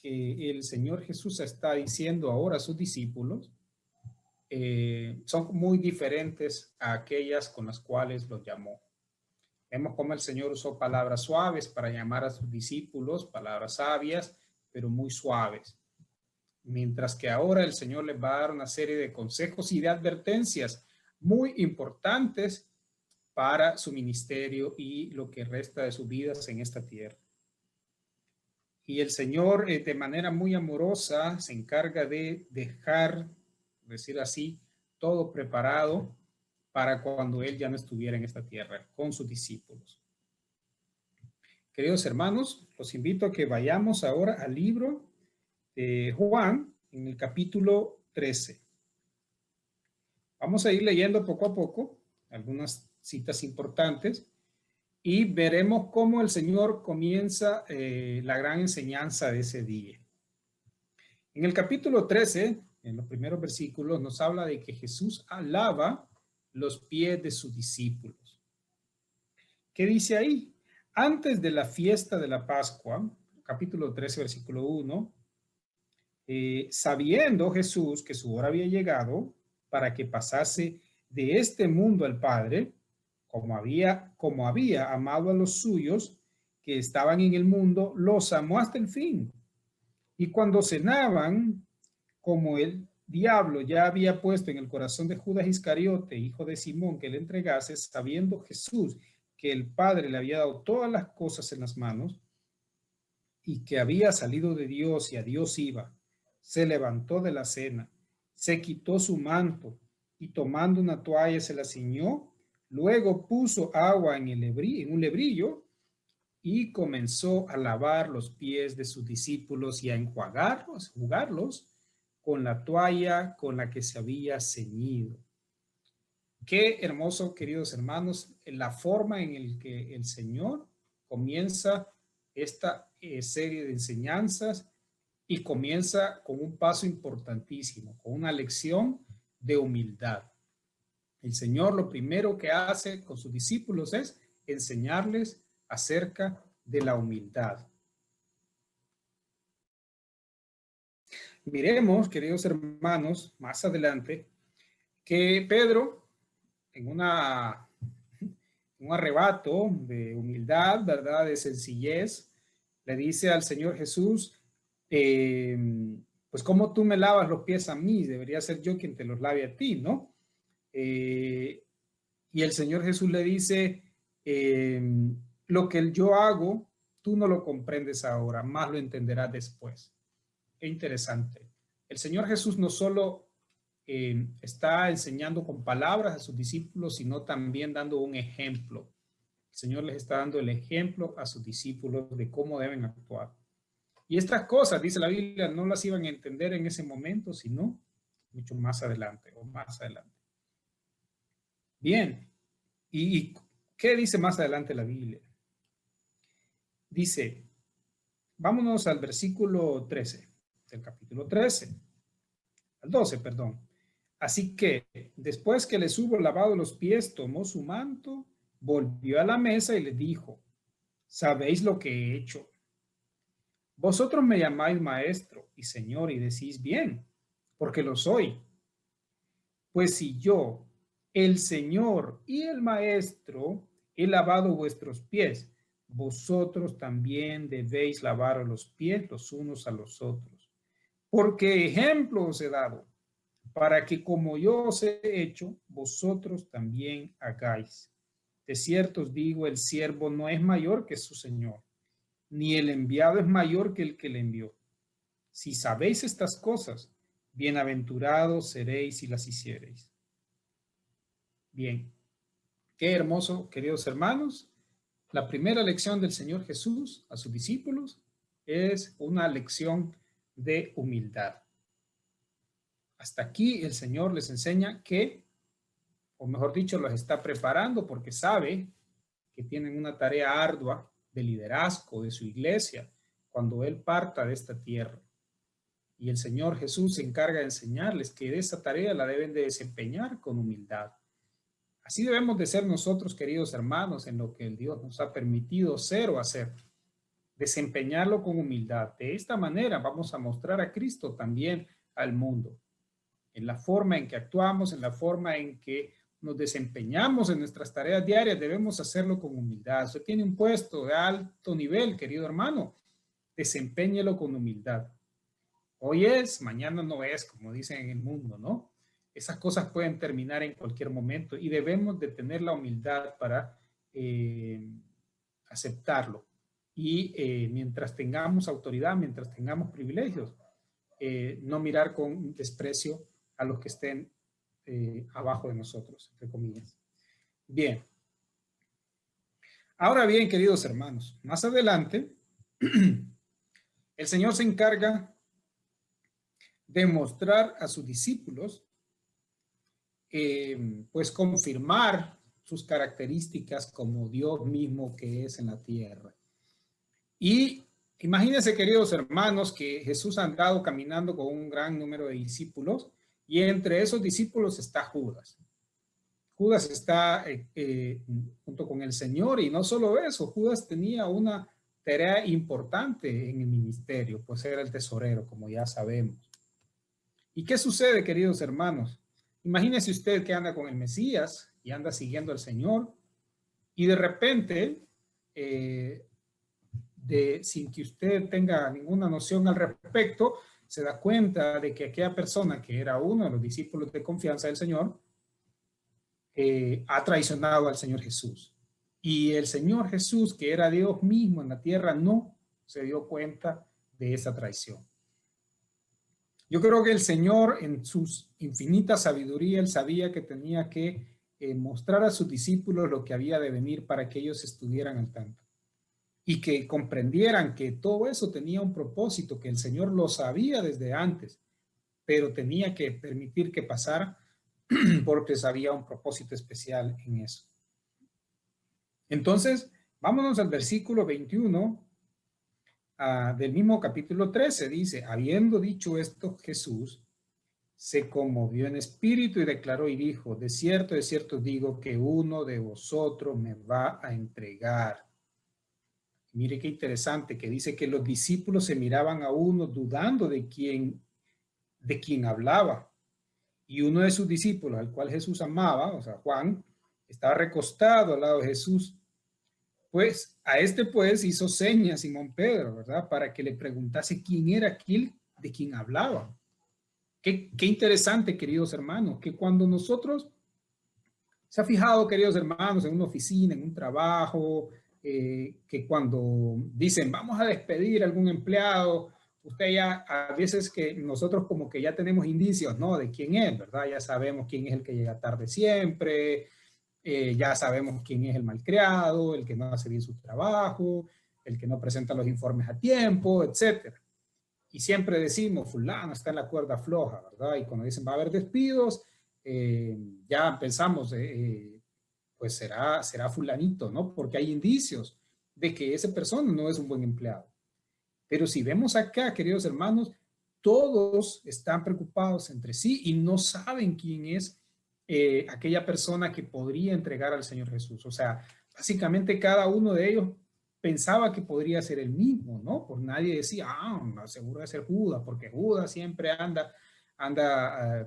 que el Señor Jesús está diciendo ahora a sus discípulos, son muy diferentes a aquellas con las cuales los llamó. Vemos cómo el Señor usó palabras suaves para llamar a sus discípulos, palabras sabias, pero muy suaves. Mientras que ahora el Señor les va a dar una serie de consejos y de advertencias muy importantes para su ministerio y lo que resta de sus vidas en esta tierra. Y el Señor, de manera muy amorosa, se encarga de dejar, decir así, todo preparado para cuando Él ya no estuviera en esta tierra con sus discípulos. Queridos hermanos, los invito a que vayamos ahora al libro de Juan, en el capítulo 13. Vamos a ir leyendo poco a poco algunas citas importantes y veremos cómo el Señor comienza la gran enseñanza de ese día. En el capítulo 13, en los primeros versículos, nos habla de que Jesús lava los pies de sus discípulos. ¿Qué dice ahí? Antes de la fiesta de la Pascua, capítulo 13, versículo 1, sabiendo Jesús que su hora había llegado para que pasase de este mundo al Padre, como había amado a los suyos que estaban en el mundo, los amó hasta el fin. Y cuando cenaban, como el diablo ya había puesto en el corazón de Judas Iscariote, hijo de Simón, que le entregase, sabiendo Jesús que el Padre le había dado todas las cosas en las manos y que había salido de Dios y a Dios iba, se levantó de la cena, se quitó su manto y tomando una toalla se la ciñó, luego puso agua en un lebrillo y comenzó a lavar los pies de sus discípulos y a jugarlos con la toalla con la que se había ceñido. Qué hermoso, queridos hermanos, la forma en la que el Señor comienza esta serie de enseñanzas y comienza con un paso importantísimo, con una lección de humildad. El Señor lo primero que hace con sus discípulos es enseñarles acerca de la humildad. Miremos, queridos hermanos, más adelante, que Pedro un arrebato de humildad, ¿verdad? De sencillez, le dice al Señor Jesús, pues ¿cómo tú me lavas los pies a mí? Debería ser yo quien te los lave a ti, ¿no? Y el Señor Jesús le dice, lo que yo hago, tú no lo comprendes ahora, más lo entenderás después. Qué interesante. El Señor Jesús no solo está enseñando con palabras a sus discípulos, sino también dando un ejemplo. El Señor les está dando el ejemplo a sus discípulos de cómo deben actuar. Y estas cosas, dice la Biblia, no las iban a entender en ese momento, sino mucho más adelante o más adelante. Bien, ¿y qué dice más adelante la Biblia? Dice, vámonos al versículo 13, del capítulo 13, al 12, perdón. Así que después que les hubo lavado los pies, tomó su manto, volvió a la mesa y les dijo, ¿sabéis lo que he hecho? Vosotros me llamáis maestro y señor y decís bien, porque lo soy. Pues si yo, el Señor y el Maestro, he lavado vuestros pies, vosotros también debéis lavaros los pies los unos a los otros. Porque ejemplo os he dado, para que como yo os he hecho, vosotros también hagáis. De cierto os digo, el siervo no es mayor que su Señor, ni el enviado es mayor que el que le envió. Si sabéis estas cosas, bienaventurados seréis si las hiciereis. Bien, qué hermoso, queridos hermanos. La primera lección del Señor Jesús a sus discípulos es una lección de humildad. Hasta aquí el Señor les enseña que, o mejor dicho, los está preparando porque sabe que tienen una tarea ardua de liderazgo de su iglesia cuando Él parta de esta tierra. Y el Señor Jesús se encarga de enseñarles que esa tarea la deben de desempeñar con humildad. Así debemos de ser nosotros, queridos hermanos, en lo que el Dios nos ha permitido ser o hacer. Desempeñarlo con humildad. De esta manera vamos a mostrar a Cristo también al mundo. En la forma en que actuamos, en la forma en que nos desempeñamos en nuestras tareas diarias, debemos hacerlo con humildad. Usted tiene un puesto de alto nivel, querido hermano, desempéñelo con humildad. Hoy es, mañana no es, como dicen en el mundo, ¿no? Esas cosas pueden terminar en cualquier momento y debemos de tener la humildad para aceptarlo. Y mientras tengamos autoridad, mientras tengamos privilegios, no mirar con desprecio a los que estén abajo de nosotros, entre comillas. Bien. Ahora bien, queridos hermanos, más adelante, el Señor se encarga de mostrar a sus discípulos, pues confirmar sus características como Dios mismo que es en la tierra. Y imagínense, queridos hermanos, que Jesús ha andado caminando con un gran número de discípulos y entre esos discípulos está Judas. Judas está junto con el Señor y no solo eso, Judas tenía una tarea importante en el ministerio, pues era el tesorero, como ya sabemos. ¿Y qué sucede, queridos hermanos? Imagínese usted que anda con el Mesías y anda siguiendo al Señor y de repente, sin que usted tenga ninguna noción al respecto, se da cuenta de que aquella persona que era uno de los discípulos de confianza del Señor ha traicionado al Señor Jesús. Y el Señor Jesús, que era Dios mismo en la tierra, no se dio cuenta de esa traición. Yo creo que el Señor, en su infinita sabiduría, Él sabía que tenía que mostrar a sus discípulos lo que había de venir para que ellos estuvieran al tanto y que comprendieran que todo eso tenía un propósito, que el Señor lo sabía desde antes, pero tenía que permitir que pasara porque sabía un propósito especial en eso. Entonces, vámonos al versículo 21 del mismo capítulo 13. Dice, habiendo dicho esto, Jesús se conmovió en espíritu y declaró y dijo, de cierto digo que uno de vosotros me va a entregar. Mire qué interesante que dice que los discípulos se miraban a uno dudando de quién hablaba. Y uno de sus discípulos, al cual Jesús amaba, o sea, Juan, estaba recostado al lado de Jesús. Pues a este pues hizo señas Simón Pedro, ¿verdad? Para que le preguntase quién era aquel de quien hablaba. Qué interesante, queridos hermanos, que cuando nosotros, se ha fijado, queridos hermanos, en una oficina, en un trabajo, que cuando dicen vamos a despedir a algún empleado, usted ya, a veces que nosotros como que ya tenemos indicios, ¿no? De quién es, ¿verdad? Ya sabemos quién es el que llega tarde siempre, ya sabemos quién es el malcriado, el que no hace bien su trabajo, el que no presenta los informes a tiempo, etc. Y siempre decimos, fulano está en la cuerda floja, ¿verdad? Y cuando dicen va a haber despidos, ya pensamos, pues será fulanito, ¿no? Porque hay indicios de que esa persona no es un buen empleado. Pero si vemos acá, queridos hermanos, todos están preocupados entre sí y no saben quién es aquella persona que podría entregar al Señor Jesús. O sea, básicamente cada uno de ellos pensaba que podría ser el mismo, ¿no? Pues nadie decía, seguro de ser Judas, porque Judas siempre anda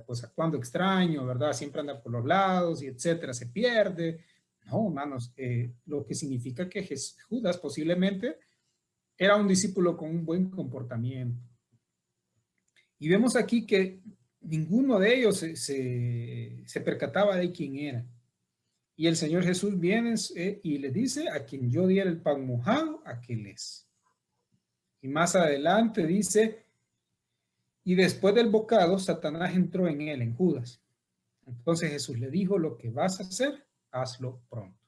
pues actuando extraño, ¿verdad? Siempre anda por los lados y etcétera, se pierde. No, hermanos, lo que significa que Judas posiblemente era un discípulo con un buen comportamiento. Y vemos aquí que ninguno de ellos se percataba de quién era. Y el Señor Jesús viene y le dice, a quien yo diera el pan mojado, aquel es. Y más adelante dice, y después del bocado, Satanás entró en él, en Judas. Entonces Jesús le dijo, lo que vas a hacer, hazlo pronto.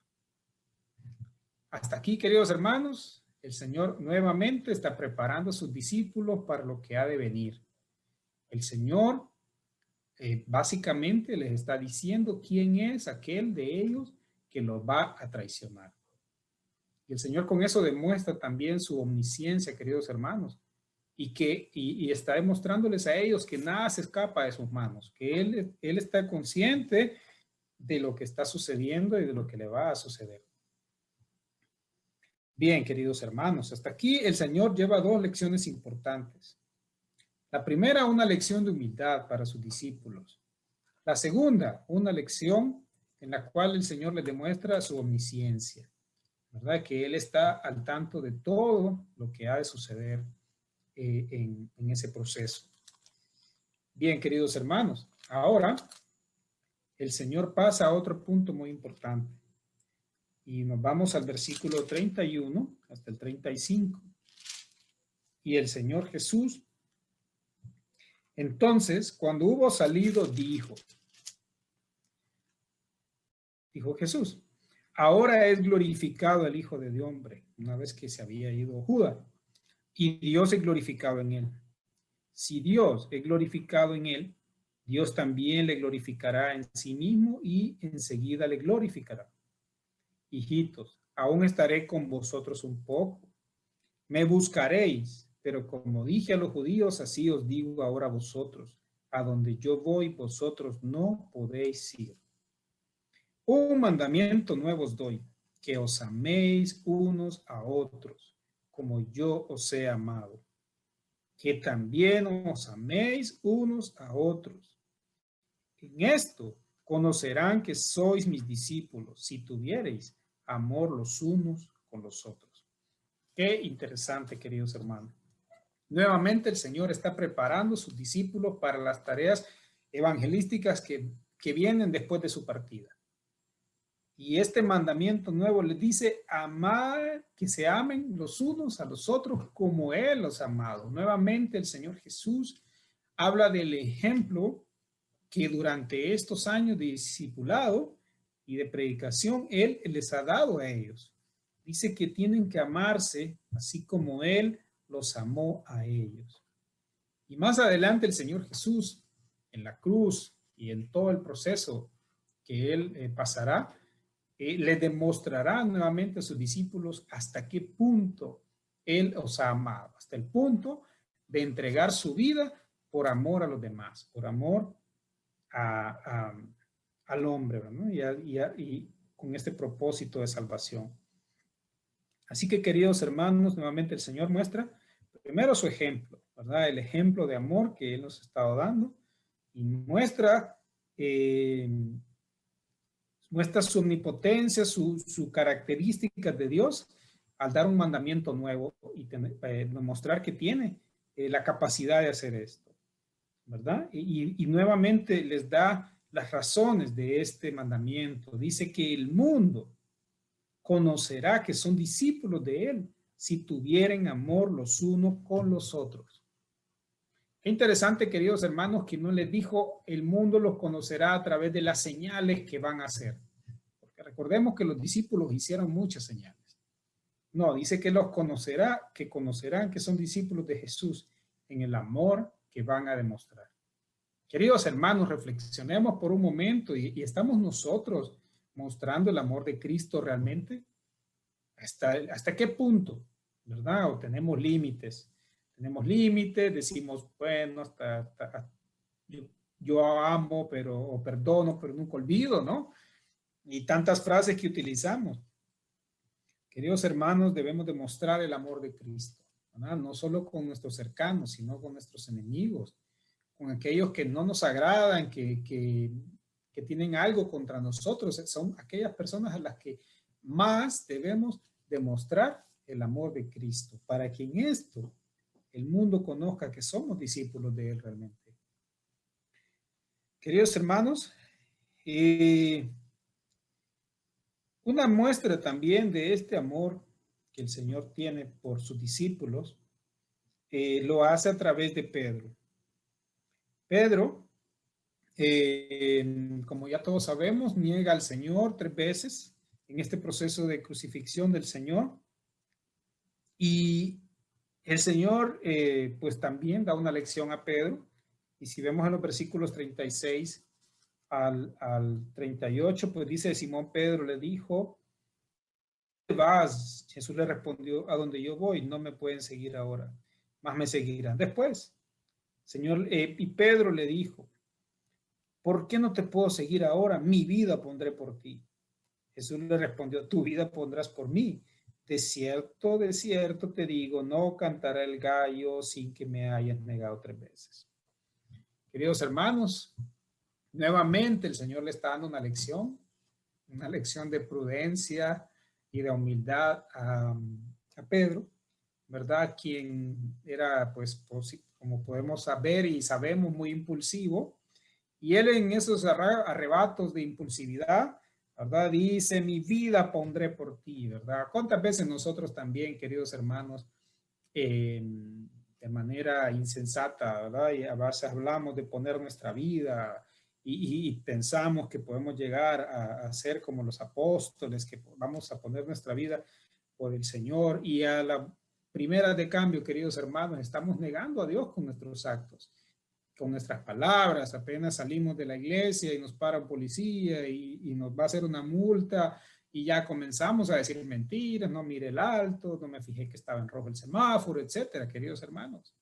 Hasta aquí, queridos hermanos, el Señor nuevamente está preparando a sus discípulos para lo que ha de venir. El Señor básicamente les está diciendo quién es aquel de ellos que los va a traicionar. Y el Señor con eso demuestra también su omnisciencia, queridos hermanos, y está demostrándoles a ellos que nada se escapa de sus manos, que Él está consciente de lo que está sucediendo y de lo que le va a suceder. Bien, queridos hermanos, hasta aquí el Señor lleva dos lecciones importantes. La primera, una lección de humildad para sus discípulos. La segunda, una lección en la cual el Señor les demuestra su omnisciencia, ¿verdad? Que Él está al tanto de todo lo que ha de suceder en ese proceso. Bien, queridos hermanos, ahora el Señor pasa a otro punto muy importante. Y nos vamos al versículo 31 hasta el 35. Y el Señor Jesús, entonces, cuando hubo salido, dijo Jesús, ahora es glorificado el Hijo del Hombre, una vez que se había ido Judas, y Dios es glorificado en él. Si Dios es glorificado en él, Dios también le glorificará en sí mismo y enseguida le glorificará. Hijitos, aún estaré con vosotros un poco. Me buscaréis, pero como dije a los judíos, así os digo ahora a vosotros. A donde yo voy, vosotros no podéis ir. Un mandamiento nuevo os doy, que os améis unos a otros, como yo os he amado. Que también os améis unos a otros. En esto conocerán que sois mis discípulos, si tuviereis amor los unos con los otros. Qué interesante, queridos hermanos. Nuevamente el Señor está preparando a sus discípulos para las tareas evangelísticas que vienen después de su partida. Y este mandamiento nuevo les dice amar, que se amen los unos a los otros como Él los ha amado. Nuevamente el Señor Jesús habla del ejemplo que durante estos años de discipulado y de predicación Él les ha dado a ellos. Dice que tienen que amarse así como Él los amó a ellos. Y más adelante el Señor Jesús en la cruz y en todo el proceso que Él pasará, le demostrará nuevamente a sus discípulos hasta qué punto Él os ha amado, hasta el punto de entregar su vida por amor a los demás, por amor al hombre, ¿no? y con este propósito de salvación. Así que, queridos hermanos, nuevamente el Señor muestra primero su ejemplo, ¿verdad? El ejemplo de amor que Él nos ha estado dando, y muestra muestra su omnipotencia, su características de Dios al dar un mandamiento nuevo y demostrar que tiene la capacidad de hacer esto, ¿verdad? Y nuevamente les da las razones de este mandamiento. Dice que el mundo conocerá que son discípulos de él si tuvieren amor los unos con los otros. Qué interesante, queridos hermanos, que no les dijo el mundo los conocerá a través de las señales que van a hacer. Porque recordemos que los discípulos hicieron muchas señales. No, dice que los conocerá, que conocerán que son discípulos de Jesús en el amor que van a demostrar. Queridos hermanos, reflexionemos por un momento y ¿estamos nosotros mostrando el amor de Cristo realmente? ¿Hasta qué punto? ¿Verdad? ¿O tenemos límites? Tenemos límites, decimos, bueno, yo amo, o perdono, pero nunca olvido, ¿no? Y tantas frases que utilizamos. Queridos hermanos, debemos demostrar el amor de Cristo, ¿verdad? No solo con nuestros cercanos, sino con nuestros enemigos, con aquellos que no nos agradan, que tienen algo contra nosotros. Son aquellas personas a las que más debemos demostrar el amor de Cristo, para que en esto el mundo conozca que somos discípulos de Él realmente. Queridos hermanos, una muestra también de este amor que el Señor tiene por sus discípulos, lo hace a través de Pedro. Pedro, como ya todos sabemos, niega al Señor 3 veces en este proceso de crucifixión del Señor. Y el Señor, pues también da una lección a Pedro. Y si vemos en los versículos 36 al 38, pues dice: Simón Pedro le dijo, ¿dónde vas? Jesús le respondió: a donde yo voy, no me pueden seguir ahora, mas me seguirán después. Señor, y Pedro le dijo: ¿por qué no te puedo seguir ahora? Mi vida pondré por ti. Jesús le respondió: tu vida pondrás por mí. De cierto te digo, no cantará el gallo sin que me hayas negado 3 veces. Queridos hermanos, nuevamente el Señor le está dando una lección de prudencia y de humildad a Pedro, ¿verdad? Quien era, pues, como podemos saber y sabemos, muy impulsivo. Y él en esos arrebatos de impulsividad, ¿verdad? Dice: mi vida pondré por ti, ¿verdad? ¿Cuántas veces nosotros también, queridos hermanos, de manera insensata, ¿verdad? Y a veces hablamos de poner nuestra vida y pensamos que podemos llegar a ser como los apóstoles, que vamos a poner nuestra vida por el Señor, y a la primera de cambio, queridos hermanos, estamos negando a Dios con nuestros actos, con nuestras palabras. Apenas salimos de la iglesia y nos para un policía y nos va a hacer una multa y ya comenzamos a decir mentiras: no mire el alto, no me fijé que estaba en rojo el semáforo, etcétera, queridos hermanos.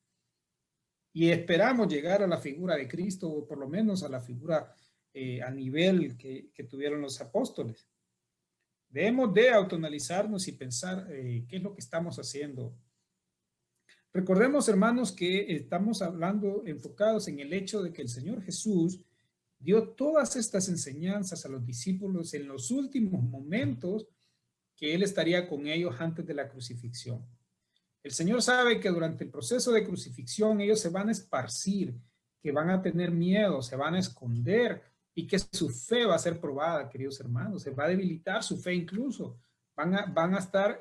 Y esperamos llegar a la figura de Cristo, o por lo menos a la figura a nivel que tuvieron los apóstoles. Debemos de autoanalizarnos y pensar qué es lo que estamos haciendo. Recordemos, hermanos, que estamos hablando, enfocados en el hecho de que el Señor Jesús dio todas estas enseñanzas a los discípulos en los últimos momentos que Él estaría con ellos antes de la crucifixión. El Señor sabe que durante el proceso de crucifixión ellos se van a esparcir, que van a tener miedo, se van a esconder, y que su fe va a ser probada, queridos hermanos. Se va a debilitar su fe incluso. Van a estar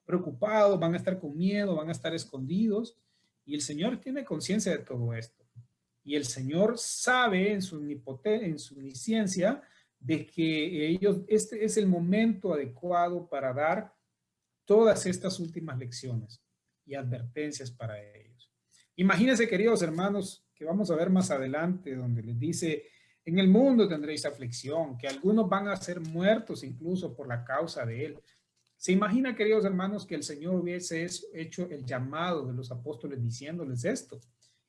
preocupados, van a estar con miedo, van a estar escondidos, y el Señor tiene conciencia de todo esto. Y el Señor sabe en su omnisciencia de que este es el momento adecuado para dar todas estas últimas lecciones y advertencias para ellos. Imagínense, queridos hermanos, que vamos a ver más adelante, donde les dice: en el mundo tendréis aflicción, que algunos van a ser muertos incluso por la causa de Él. ¿Se imagina, queridos hermanos, que el Señor hubiese hecho el llamado de los apóstoles diciéndoles esto?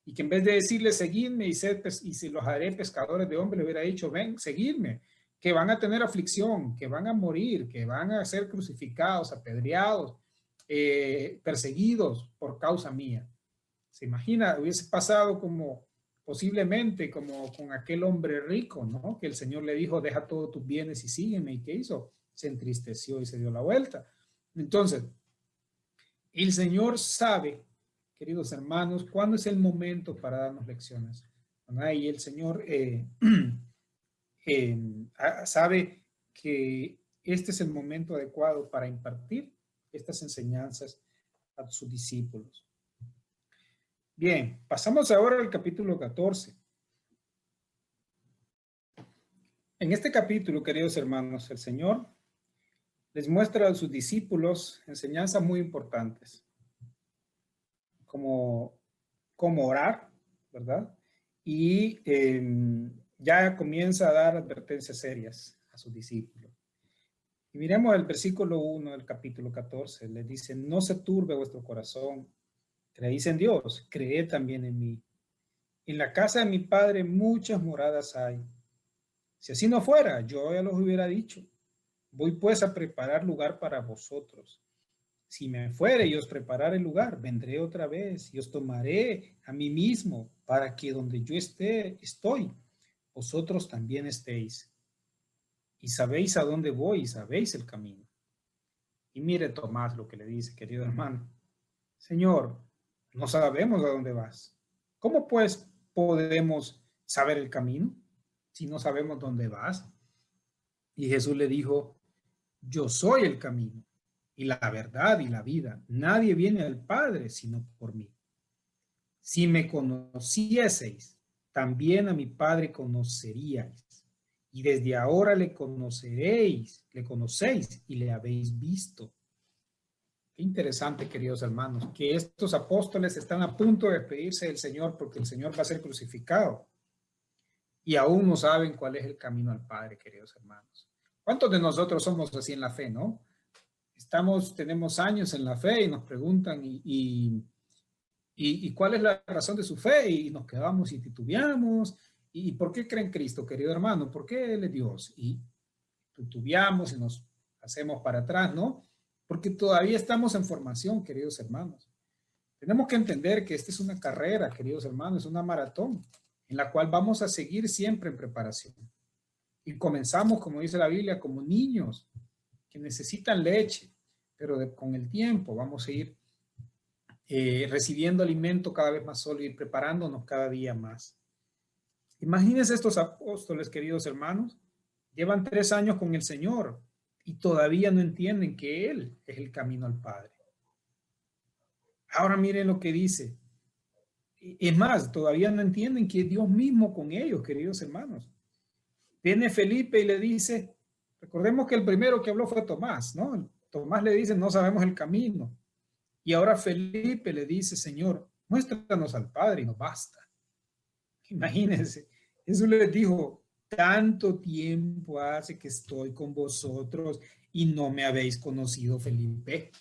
Y que en vez de decirles: seguidme y se los haré pescadores de hombres, le hubiera dicho: ven, seguidme, que van a tener aflicción, que van a morir, que van a ser crucificados, apedreados, perseguidos por causa mía. ¿Se imagina? Hubiese pasado como posiblemente como con aquel hombre rico, ¿no? Que el Señor le dijo, deja todos tus bienes y sígueme. ¿Y qué hizo? Se entristeció y se dio la vuelta. Entonces, el Señor sabe, queridos hermanos, cuándo es el momento para darnos lecciones. ¿Verdad? Y el Señor sabe que este es el momento adecuado para impartir estas enseñanzas a sus discípulos. Bien, pasamos ahora al capítulo 14. En este capítulo, queridos hermanos, el Señor les muestra a sus discípulos enseñanzas muy importantes, como cómo orar, ¿verdad? Y ya comienza a dar advertencias serias a sus discípulos. Y miremos el versículo 1 del capítulo 14. Les dice, no se turbe vuestro corazón. Creéis en Dios, creed también en mí. En la casa de mi Padre muchas moradas hay. Si así no fuera, yo ya los hubiera dicho. Voy pues a preparar lugar para vosotros. Si me fuere y os preparare el lugar, vendré otra vez y os tomaré a mí mismo, para que donde yo estoy, vosotros también estéis. Y sabéis a dónde voy y sabéis el camino. Y mire Tomás lo que le dice, querido hermano. Señor, no sabemos a dónde vas. ¿Cómo pues podemos saber el camino si no sabemos dónde vas? Y Jesús le dijo, yo soy el camino y la verdad y la vida. Nadie viene al Padre sino por mí. Si me conocieseis, también a mi Padre conoceríais. Y desde ahora le conocéis y le habéis visto. Qué interesante, queridos hermanos, que estos apóstoles están a punto de despedirse del Señor porque el Señor va a ser crucificado. Y aún no saben cuál es el camino al Padre, queridos hermanos. ¿Cuántos de nosotros somos así en la fe, no? Tenemos años en la fe y nos preguntan ¿y cuál es la razón de su fe? Y nos quedamos y titubeamos. ¿Y por qué creen en Cristo, querido hermano? ¿Por qué Él es Dios? Y titubeamos y nos hacemos para atrás, ¿no? Porque todavía estamos en formación, queridos hermanos. Tenemos que entender que esta es una carrera, queridos hermanos, es una maratón en la cual vamos a seguir siempre en preparación. Y comenzamos, como dice la Biblia, como niños que necesitan leche, pero con el tiempo vamos a ir recibiendo alimento cada vez más sólido y preparándonos cada día más. Imagínense estos apóstoles, queridos hermanos, llevan 3 años con el Señor y todavía no entienden que Él es el camino al Padre. Ahora miren lo que dice. Es más, todavía no entienden que es Dios mismo con ellos, queridos hermanos. Viene Felipe y le dice, recordemos que el primero que habló fue Tomás, ¿no? Tomás le dice, no sabemos el camino. Y ahora Felipe le dice, Señor, muéstranos al Padre y nos basta. Imagínense, Jesús les dijo, tanto tiempo hace que estoy con vosotros y no me habéis conocido, Felipe.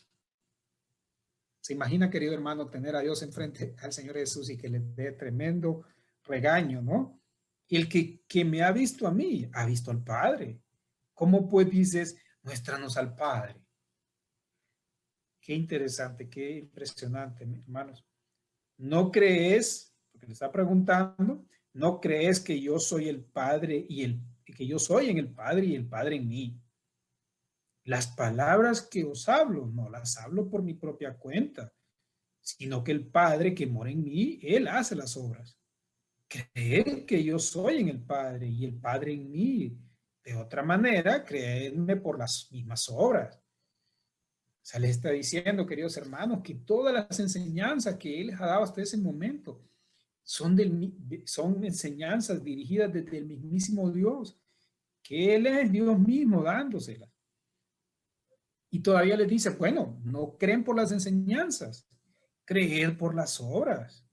¿Se imagina, querido hermano, tener a Dios enfrente al Señor Jesús y que le dé tremendo regaño, ¿no? El que me ha visto a mí, ha visto al Padre. ¿Cómo pues dices, muéstranos al Padre? Qué interesante, qué impresionante, hermanos. ¿No crees, porque le está preguntando, no crees que yo soy el Padre que yo soy en el Padre y el Padre en mí? Las palabras que os hablo, no las hablo por mi propia cuenta, sino que el Padre que mora en mí, Él hace las obras. Creed que yo soy en el Padre y el Padre en mí. De otra manera, creedme por las mismas obras. O sea, le está diciendo, queridos hermanos, que todas las enseñanzas que Él les ha dado hasta ese momento son enseñanzas dirigidas desde el mismísimo Dios, que Él es Dios mismo dándoselas. Y todavía les dice, bueno, no creen por las enseñanzas, creed por las obras.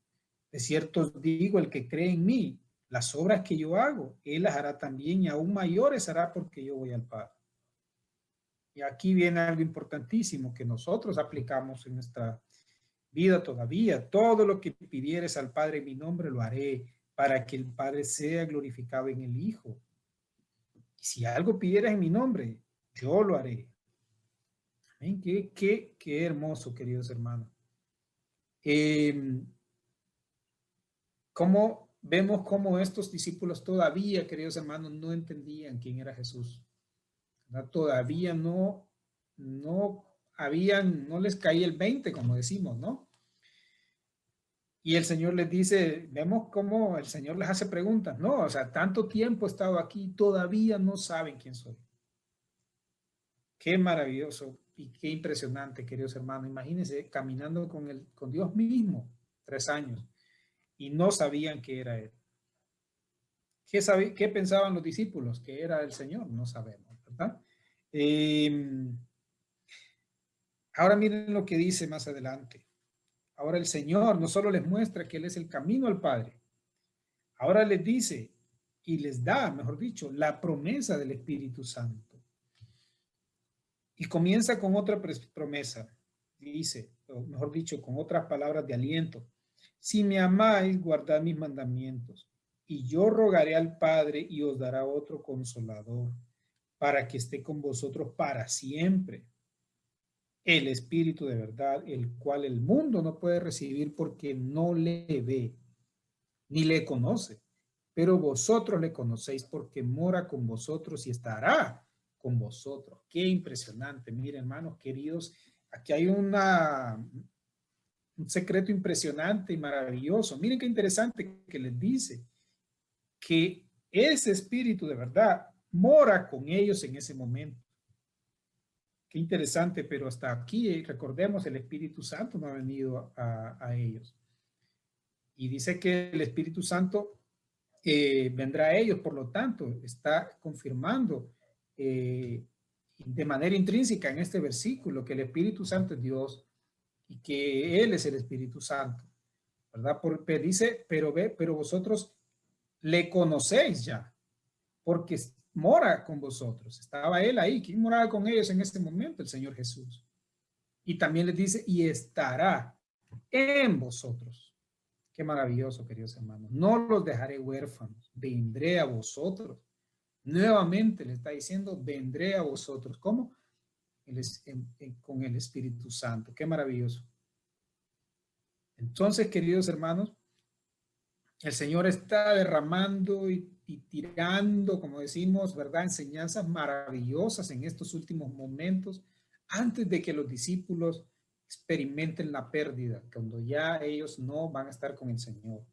De cierto os digo, el que cree en mí, las obras que yo hago, Él las hará también y aún mayores hará porque yo voy al Padre. Y aquí viene algo importantísimo que nosotros aplicamos en nuestra vida todavía. Todo lo que pidieres al Padre en mi nombre lo haré para que el Padre sea glorificado en el Hijo. Y si algo pidieras en mi nombre, yo lo haré. Amén. Qué hermoso, queridos hermanos. ¿Cómo vemos cómo estos discípulos todavía, queridos hermanos, no entendían quién era Jesús. ¿Verdad? Todavía no les caía el 20, como decimos, ¿no? Y el Señor les dice, vemos cómo el Señor les hace preguntas, ¿no? O sea, tanto tiempo he estado aquí, todavía no saben quién soy. Qué maravilloso y qué impresionante, queridos hermanos. Imagínense caminando con Dios mismo 3 años y no sabían que era Él. ¿Qué pensaban los discípulos? Que era el Señor, no sabemos, ¿verdad? Ahora miren lo que dice más adelante. Ahora el Señor no solo les muestra que Él es el camino al Padre, ahora les dice y les da, mejor dicho, la promesa del Espíritu Santo. Y comienza con otra promesa. Dice, o mejor dicho, con otras palabras de aliento. Si me amáis, guardad mis mandamientos. Y yo rogaré al Padre y os dará otro consolador para que esté con vosotros para siempre. El Espíritu de verdad, el cual el mundo no puede recibir porque no le ve ni le conoce. Pero vosotros le conocéis porque mora con vosotros y estará con vosotros. Qué impresionante. Miren, hermanos queridos, aquí hay un secreto impresionante y maravilloso. Miren qué interesante que les dice que ese Espíritu de verdad mora con ellos en ese momento. Qué interesante, pero hasta aquí, recordemos, el Espíritu Santo no ha venido a ellos. Y dice que el Espíritu Santo vendrá a ellos, por lo tanto, está confirmando de manera intrínseca en este versículo que el Espíritu Santo es Dios y que Él es el Espíritu Santo, ¿verdad? Dice, pero vosotros le conocéis ya, porque mora con vosotros. Estaba Él ahí. ¿Quién moraba con ellos en este momento? El Señor Jesús. Y también les dice, y estará en vosotros. Qué maravilloso, queridos hermanos. No los dejaré huérfanos. Vendré a vosotros. Nuevamente le está diciendo, vendré a vosotros. ¿Cómo? Con el Espíritu Santo. Qué maravilloso. Entonces, queridos hermanos, el Señor está derramando y tirando, como decimos, ¿verdad? Enseñanzas maravillosas en estos últimos momentos, antes de que los discípulos experimenten la pérdida, cuando ya ellos no van a estar con el Señor.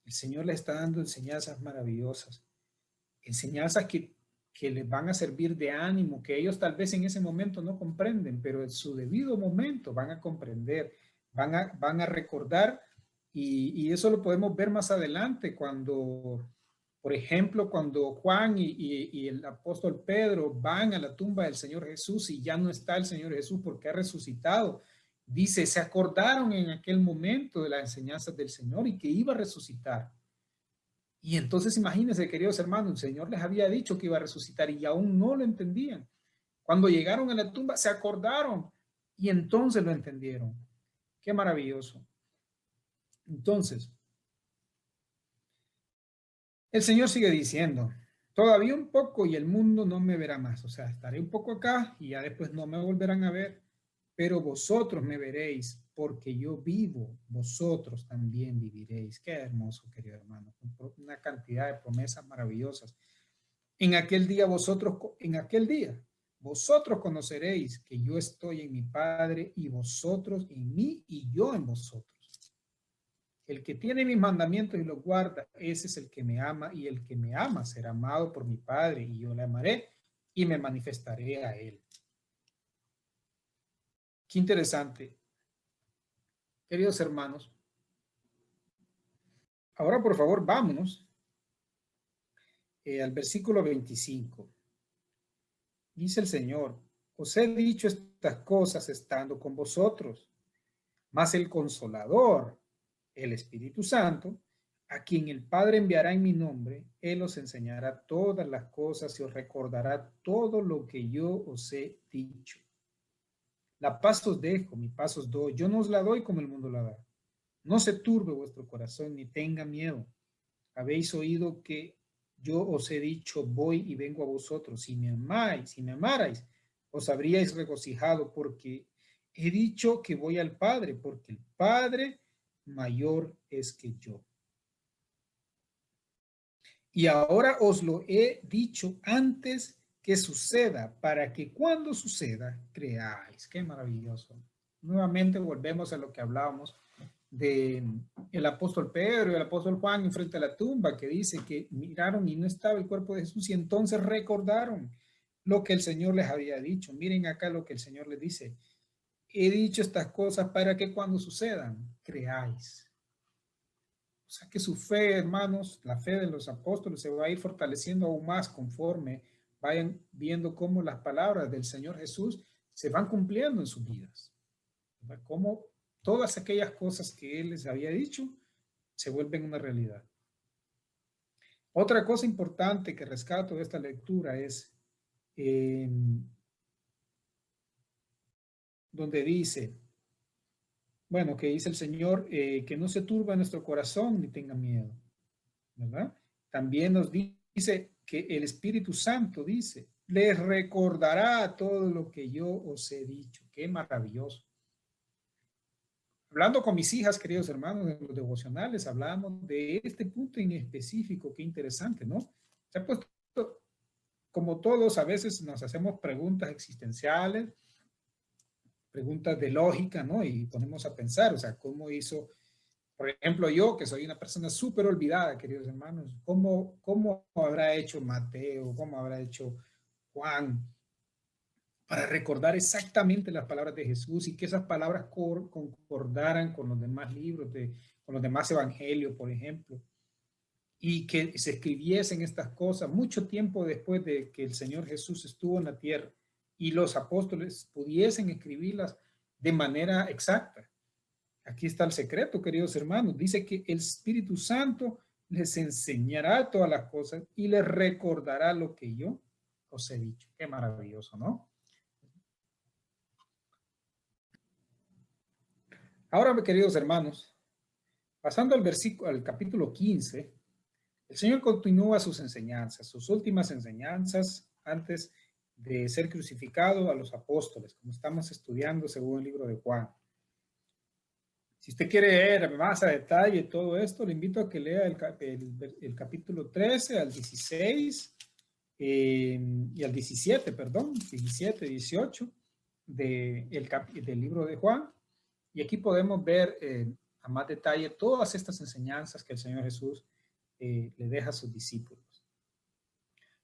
El Señor les está dando enseñanzas maravillosas, enseñanzas que les van a servir de ánimo, que ellos tal vez en ese momento no comprenden, pero en su debido momento van a comprender, van a recordar. Y eso lo podemos ver más adelante cuando, por ejemplo, cuando Juan y el apóstol Pedro van a la tumba del Señor Jesús y ya no está el Señor Jesús porque ha resucitado. Dice, se acordaron en aquel momento de las enseñanzas del Señor y que iba a resucitar. Y entonces imagínense, queridos hermanos, el Señor les había dicho que iba a resucitar y aún no lo entendían. Cuando llegaron a la tumba se acordaron y entonces lo entendieron. Qué maravilloso. Entonces, el Señor sigue diciendo, todavía un poco y el mundo no me verá más. O sea, estaré un poco acá y ya después no me volverán a ver, pero vosotros me veréis porque yo vivo, vosotros también viviréis. Qué hermoso, querido hermano. Una cantidad de promesas maravillosas. En aquel día vosotros conoceréis que yo estoy en mi Padre y vosotros en mí y yo en vosotros. El que tiene mis mandamientos y los guarda, ese es el que me ama, y el que me ama será amado por mi Padre, y yo le amaré y me manifestaré a él. Qué interesante. Queridos hermanos, ahora por favor vámonos al versículo 25. Dice el Señor, os he dicho estas cosas estando con vosotros, mas el Consolador, el Espíritu Santo, a quien el Padre enviará en mi nombre, Él os enseñará todas las cosas y os recordará todo lo que yo os he dicho. La paz os dejo, mi paz os doy. Yo no os la doy como el mundo la da. No se turbe vuestro corazón ni tenga miedo. Habéis oído que yo os he dicho, voy y vengo a vosotros. Si me amarais, os habríais regocijado porque he dicho que voy al Padre, porque el Padre mayor es que yo. Y ahora os lo he dicho antes que suceda, para que cuando suceda, creáis. Qué maravilloso. Nuevamente volvemos a lo que hablábamos de el apóstol Pedro y el apóstol Juan enfrente a la tumba, que dice que miraron y no estaba el cuerpo de Jesús, y entonces recordaron lo que el Señor les había dicho. Miren acá lo que el Señor les dice. He dicho estas cosas para que cuando sucedan, creáis. O sea que su fe, hermanos, la fe de los apóstoles se va a ir fortaleciendo aún más conforme vayan viendo cómo las palabras del Señor Jesús se van cumpliendo en sus vidas. Cómo todas aquellas cosas que Él les había dicho se vuelven una realidad. Otra cosa importante que rescato de esta lectura es donde dice, bueno, que dice el Señor, que no se turbe nuestro corazón ni tenga miedo, ¿verdad? También nos dice que el Espíritu Santo dice, les recordará todo lo que yo os he dicho. Qué maravilloso. Hablando con mis hijas, queridos hermanos, en los devocionales, hablamos de este punto en específico. Qué interesante, ¿no? Se ha puesto, como todos, a veces nos hacemos preguntas existenciales, preguntas de lógica, ¿no? Y ponemos a pensar, o sea, ¿cómo hizo, por ejemplo, yo, que soy una persona súper olvidada, queridos hermanos, ¿cómo habrá hecho Mateo, cómo habrá hecho Juan para recordar exactamente las palabras de Jesús y que esas palabras concordaran con los demás libros, con los demás evangelios, por ejemplo, y que se escribiesen estas cosas mucho tiempo después de que el Señor Jesús estuvo en la tierra y los apóstoles pudiesen escribirlas de manera exacta? Aquí está el secreto, queridos hermanos. Dice que el Espíritu Santo les enseñará todas las cosas y les recordará lo que yo os he dicho. Qué maravilloso, ¿no? Ahora, queridos hermanos, pasando al capítulo 15, el Señor continúa sus enseñanzas, sus últimas enseñanzas antes de ser crucificado a los apóstoles, como estamos estudiando según el libro de Juan. Si usted quiere leer más a detalle todo esto, le invito a que lea el capítulo 13 al 16 y al 17, perdón, 17, 18 del libro de Juan. Y aquí podemos ver a más detalle todas estas enseñanzas que el Señor Jesús le deja a sus discípulos.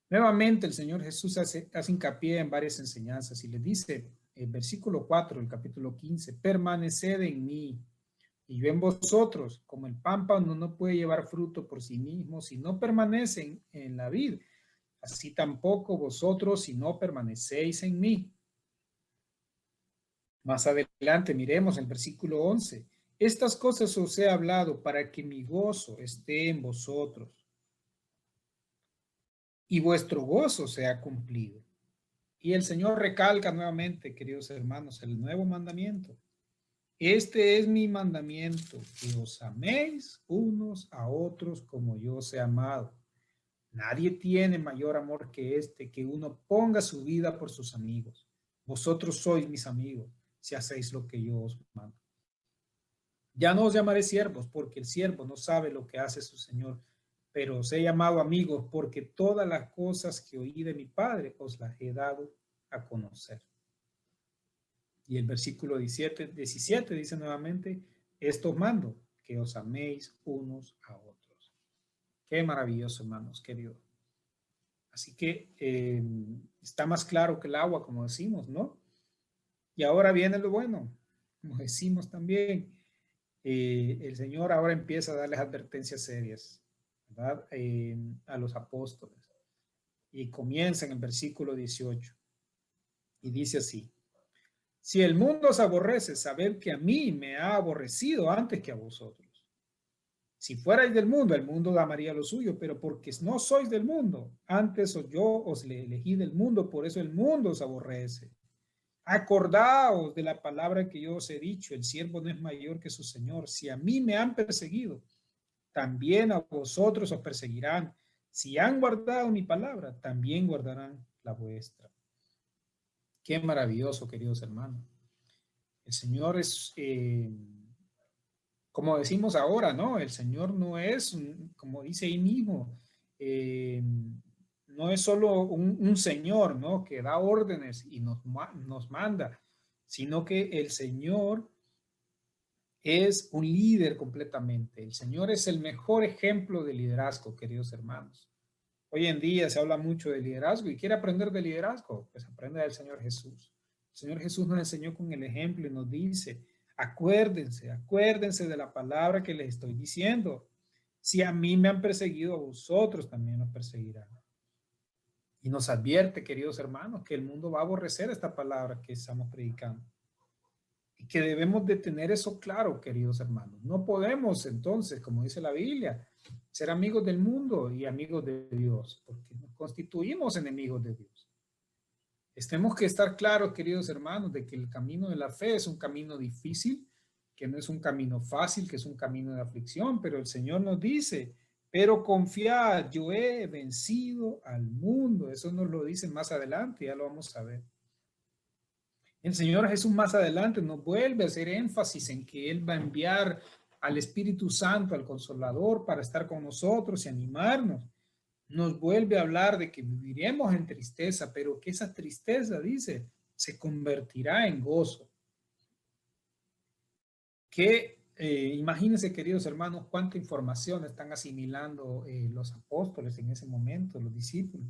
Nuevamente el Señor Jesús hace hincapié en varias enseñanzas y le dice, el versículo 4 del capítulo 15, permaneced en mí y yo en vosotros, como el pámpano no puede llevar fruto por sí mismo si no permanecen en la vid, así tampoco vosotros si no permanecéis en mí. Más adelante miremos el versículo 11. Estas cosas os he hablado para que mi gozo esté en vosotros y vuestro gozo sea cumplido. Y el Señor recalca nuevamente, queridos hermanos, el nuevo mandamiento. Este es mi mandamiento, que os améis unos a otros como yo os he amado. Nadie tiene mayor amor que este, que uno ponga su vida por sus amigos. Vosotros sois mis amigos, si hacéis lo que yo os mando. Ya no os llamaré siervos, porque el siervo no sabe lo que hace su Señor, pero os he llamado amigos, porque todas las cosas que oí de mi Padre os las he dado a conocer. Y el versículo 17 dice nuevamente, esto os mando, que os améis unos a otros. Qué maravilloso, hermanos, queridos. Así que está más claro que el agua, como decimos, ¿no? Y ahora viene lo bueno, como decimos también. El Señor ahora empieza a darles advertencias serias, ¿verdad? A los apóstoles. Y comienza en el versículo 18. Y dice así. Si el mundo os aborrece, sabed que a mí me ha aborrecido antes que a vosotros. Si fuerais del mundo, el mundo amaría lo suyo, pero porque no sois del mundo, antes yo os elegí del mundo, por eso el mundo os aborrece. Acordaos de la palabra que yo os he dicho, el siervo no es mayor que su señor. Si a mí me han perseguido, también a vosotros os perseguirán. Si han guardado mi palabra, también guardarán la vuestra. Qué maravilloso, queridos hermanos. El Señor es, como decimos ahora, ¿no? El Señor no es, como dice ahí mismo, no es solo un Señor, ¿no?, que da órdenes y nos manda, sino que el Señor es un líder completamente. El Señor es el mejor ejemplo de liderazgo, queridos hermanos. Hoy en día se habla mucho de liderazgo y quiere aprender de liderazgo, pues aprende del Señor Jesús. El Señor Jesús nos enseñó con el ejemplo y nos dice, acuérdense de la palabra que les estoy diciendo. Si a mí me han perseguido, a vosotros también los perseguirán. Y nos advierte, queridos hermanos, que el mundo va a aborrecer esta palabra que estamos predicando. Y que debemos de tener eso claro, queridos hermanos. No podemos entonces, como dice la Biblia, ser amigos del mundo y amigos de Dios, porque nos constituimos enemigos de Dios. Tenemos que estar claros, queridos hermanos, de que el camino de la fe es un camino difícil, que no es un camino fácil, que es un camino de aflicción, pero el Señor nos dice, pero confiad, yo he vencido al mundo. Eso nos lo dice más adelante, ya lo vamos a ver. El Señor Jesús más adelante nos vuelve a hacer énfasis en que Él va a enviar al Espíritu Santo, al Consolador, para estar con nosotros y animarnos. Nos vuelve a hablar de que viviremos en tristeza, pero que esa tristeza, dice, se convertirá en gozo. Imagínense, queridos hermanos, cuánta información están asimilando los apóstoles en ese momento, los discípulos.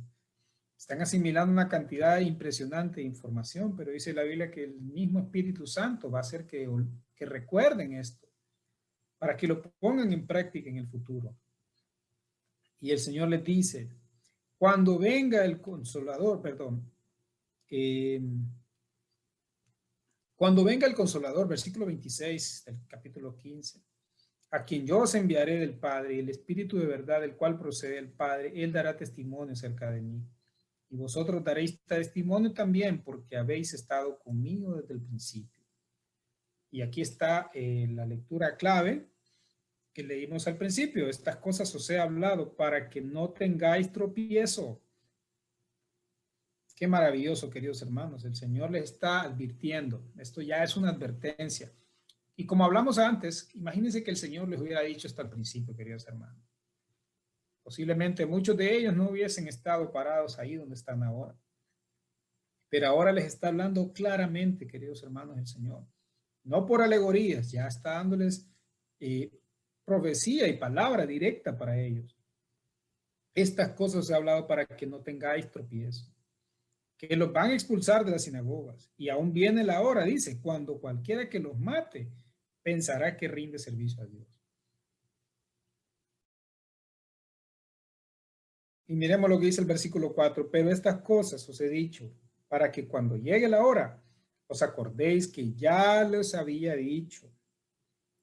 Están asimilando una cantidad impresionante de información, pero dice la Biblia que el mismo Espíritu Santo va a hacer que recuerden esto, para que lo pongan en práctica en el futuro. Y el Señor les dice, cuando venga el Consolador, cuando venga el Consolador, versículo 26 del capítulo 15, a quien yo os enviaré del Padre, el Espíritu de verdad, del cual procede el Padre, Él dará testimonio acerca de mí. Y vosotros daréis testimonio también, porque habéis estado conmigo desde el principio. Y aquí está la lectura clave que leímos al principio. Estas cosas os he hablado para que no tengáis tropiezo. Qué maravilloso, queridos hermanos. El Señor les está advirtiendo. Esto ya es una advertencia. Y como hablamos antes, imagínense que el Señor les hubiera dicho esto al principio, queridos hermanos. Posiblemente muchos de ellos no hubiesen estado parados ahí donde están ahora. Pero ahora les está hablando claramente, queridos hermanos, el Señor. No por alegorías, ya está dándoles profecía y palabra directa para ellos. Estas cosas os he hablado para que no tengáis tropiezo. Que los van a expulsar de las sinagogas. Y aún viene la hora, dice, cuando cualquiera que los mate pensará que rinde servicio a Dios. Y miremos lo que dice el versículo 4. Pero estas cosas os he dicho para que cuando llegue la hora os acordéis que ya les había dicho.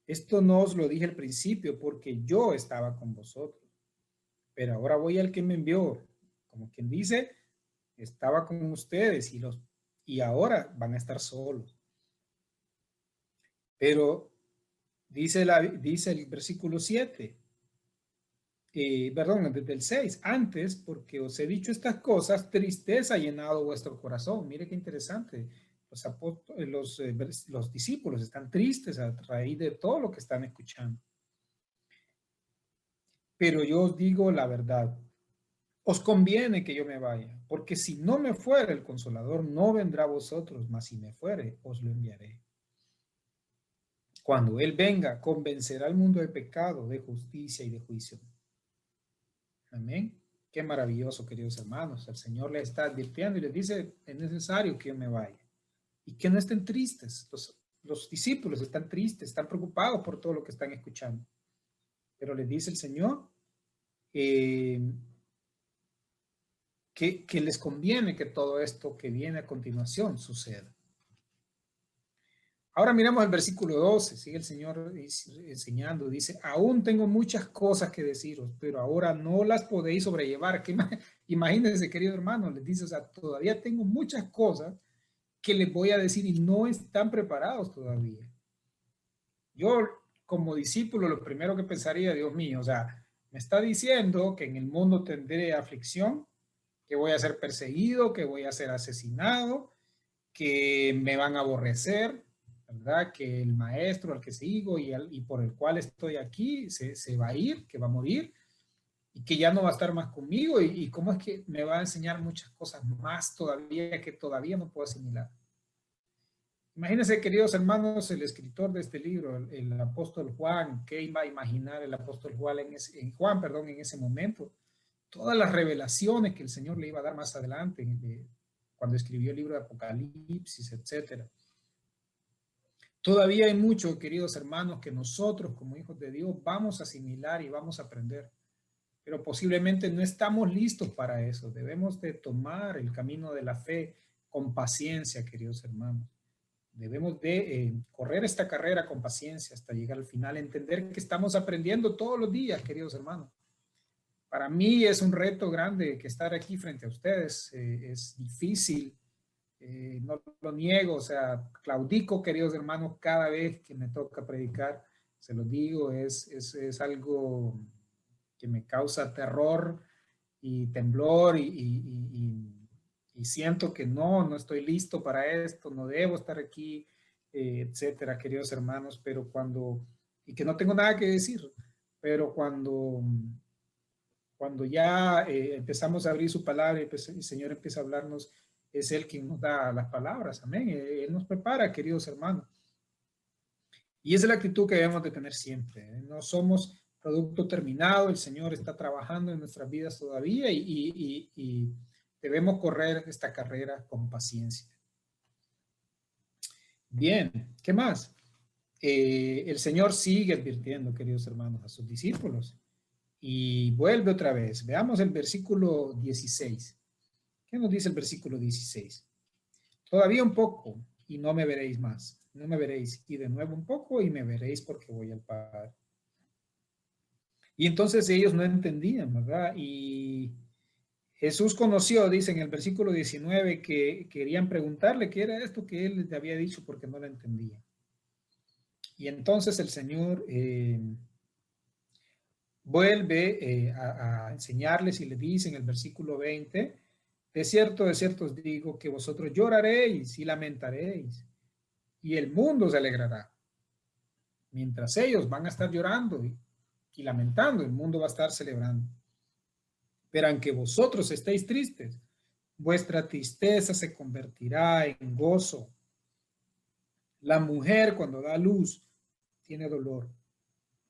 Esto no os lo dije al principio porque yo estaba con vosotros. Pero ahora voy al que me envió. Como quien dice, estaba con ustedes y ahora van a estar solos. Pero dice el versículo 7. Desde el 6, antes, porque os he dicho estas cosas, tristeza ha llenado vuestro corazón. Mire qué interesante. Los discípulos están tristes a raíz de todo lo que están escuchando. Pero yo os digo la verdad. Os conviene que yo me vaya, porque si no me fuere el Consolador, no vendrá a vosotros, mas si me fuere, os lo enviaré. Cuando Él venga, convencerá al mundo de pecado, de justicia y de juicio. Amén. Qué maravilloso, queridos hermanos. El Señor les está advirtiendo y les dice, es necesario que yo me vaya. Y que no estén tristes. Los discípulos están tristes, están preocupados por todo lo que están escuchando. Pero les dice el Señor que les conviene que todo esto que viene a continuación suceda. Ahora miramos el versículo 12, sigue el Señor enseñando, dice, aún tengo muchas cosas que deciros, pero ahora no las podéis sobrellevar. Imagínense, querido hermano, les dice, o sea, todavía tengo muchas cosas que les voy a decir y no están preparados todavía. Yo, como discípulo, lo primero que pensaría, Dios mío, o sea, me está diciendo que en el mundo tendré aflicción, que voy a ser perseguido, que voy a ser asesinado, que me van a aborrecer, ¿verdad? Que el maestro al que sigo y por el cual estoy aquí se va a ir, que va a morir. y que ya no va a estar más conmigo y cómo es que me va a enseñar muchas cosas más todavía que todavía no puedo asimilar. Imagínense, queridos hermanos, el escritor de este libro, el apóstol Juan, ¿qué iba a imaginar el apóstol Juan en ese momento? Todas las revelaciones que el Señor le iba a dar más adelante, cuando escribió el libro de Apocalipsis, etcétera. Todavía hay mucho, queridos hermanos, que nosotros como hijos de Dios vamos a asimilar y vamos a aprender, pero posiblemente no estamos listos para eso. Debemos de tomar el camino de la fe con paciencia, queridos hermanos. Debemos de correr esta carrera con paciencia hasta llegar al final, entender que estamos aprendiendo todos los días, queridos hermanos. Para mí es un reto grande que estar aquí frente a ustedes. Es difícil, no lo niego, o sea, claudico, queridos hermanos, cada vez que me toca predicar, se los digo, es algo que me causa terror y temblor y siento que no estoy listo para esto, no debo estar aquí, etcétera, queridos hermanos, pero y que no tengo nada que decir, pero cuando ya empezamos a abrir su palabra y el Señor empieza a hablarnos, es Él quien nos da las palabras, amén. Él nos prepara, queridos hermanos. Y esa es la actitud que debemos de tener siempre. No somos producto terminado, el Señor está trabajando en nuestras vidas todavía y debemos correr esta carrera con paciencia. Bien, ¿qué más? El Señor sigue advirtiendo, queridos hermanos, a sus discípulos. Y vuelve otra vez. Veamos el versículo 16. ¿Qué nos dice el versículo 16? Todavía un poco y no me veréis más. No me veréis. Y de nuevo un poco y me veréis porque voy al Padre. Y entonces ellos no entendían, ¿verdad? Y Jesús conoció, dice en el versículo 19, que querían preguntarle qué era esto que él les había dicho porque no lo entendía. Y entonces el Señor vuelve a enseñarles y le dice en el versículo 20, de cierto os digo que vosotros lloraréis y lamentaréis y el mundo se alegrará. Mientras ellos van a estar llorando y lamentando, el mundo va a estar celebrando. Pero aunque vosotros estéis tristes, vuestra tristeza se convertirá en gozo. La mujer cuando da luz tiene dolor,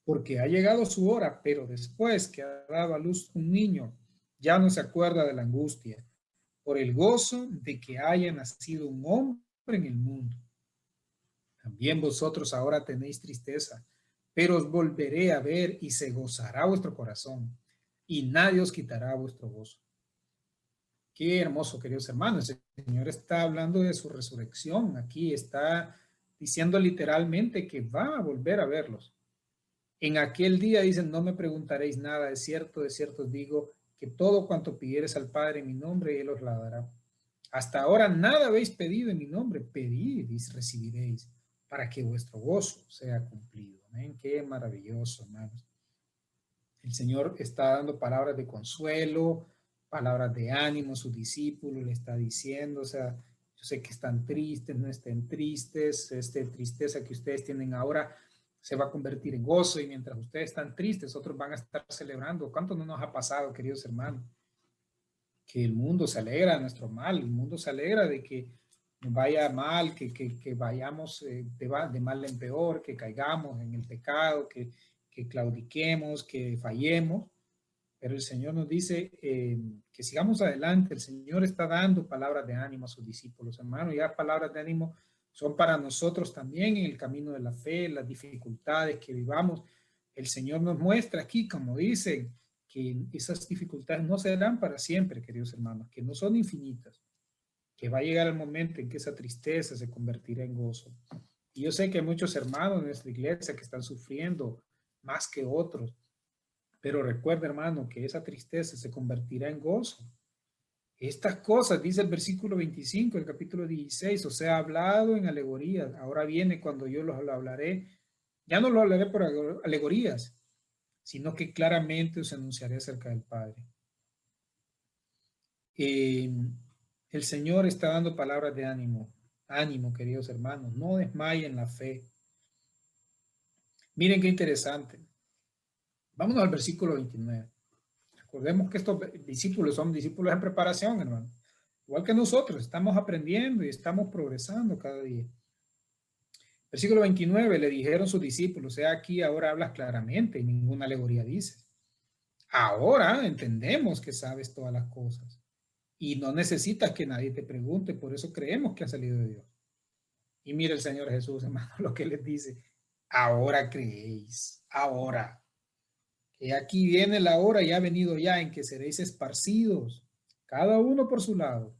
porque ha llegado su hora, pero después que ha dado a luz un niño, ya no se acuerda de la angustia, por el gozo de que haya nacido un hombre en el mundo. También vosotros ahora tenéis tristeza, pero os volveré a ver y se gozará vuestro corazón, y nadie os quitará vuestro gozo. Qué hermoso, queridos hermanos. El Señor está hablando de su resurrección. Aquí está diciendo literalmente que va a volver a verlos. En aquel día dicen, no me preguntaréis nada, de cierto os digo que todo cuanto pidiereis al Padre en mi nombre, Él os la dará. Hasta ahora nada habéis pedido en mi nombre, pedid y recibiréis, para que vuestro gozo sea cumplido. Amén. Qué maravilloso, hermanos. El Señor está dando palabras de consuelo, palabras de ánimo a sus discípulos, le está diciendo, o sea, yo sé que están tristes, no estén tristes, esta tristeza que ustedes tienen ahora se va a convertir en gozo y mientras ustedes están tristes, otros van a estar celebrando. ¿Cuánto no nos ha pasado, queridos hermanos? Que el mundo se alegra de nuestro mal, el mundo se alegra de que nos vaya mal, que vayamos de mal en peor, que caigamos en el pecado, que claudiquemos, que fallemos, pero el Señor nos dice que sigamos adelante. El Señor está dando palabras de ánimo a sus discípulos, hermanos, y las palabras de ánimo son para nosotros también en el camino de la fe, las dificultades que vivamos. El Señor nos muestra aquí, como dice, que esas dificultades no serán para siempre, queridos hermanos, que no son infinitas, que va a llegar el momento en que esa tristeza se convertirá en gozo. Y yo sé que hay muchos hermanos en nuestra iglesia que están sufriendo más que otros, pero recuerda, hermano, que esa tristeza se convertirá en gozo. Estas cosas, dice el versículo 25 del capítulo 16, o sea, hablado en alegorías. Ahora viene cuando yo lo hablaré. Ya no lo hablaré por alegorías, sino que claramente os anunciaré acerca del Padre. El Señor está dando palabras de ánimo. Ánimo, queridos hermanos. No desmayen la fe. Miren qué interesante. Vámonos al versículo 29. Recordemos que estos discípulos son discípulos en preparación, hermano. Igual que nosotros, estamos aprendiendo y estamos progresando cada día. Versículo 29, le dijeron sus discípulos, aquí ahora hablas claramente y ninguna alegoría dices. Ahora entendemos que sabes todas las cosas y no necesitas que nadie te pregunte, por eso creemos que ha salido de Dios. Y mira el Señor Jesús, hermano, lo que les dice, ahora creéis, ahora. Que aquí viene la hora y ha venido ya en que seréis esparcidos, cada uno por su lado,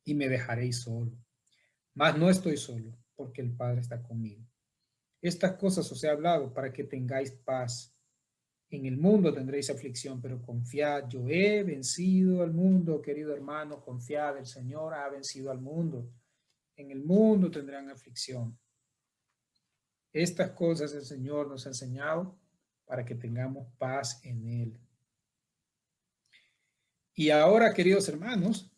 y me dejaréis solo. Mas no estoy solo, porque el Padre está conmigo. Estas cosas os he hablado para que tengáis paz. En el mundo tendréis aflicción, pero confiad, yo he vencido al mundo, querido hermano, confiad, el Señor ha vencido al mundo. En el mundo tendrán aflicción. Estas cosas el Señor nos ha enseñado para que tengamos paz en Él. Y ahora, queridos hermanos,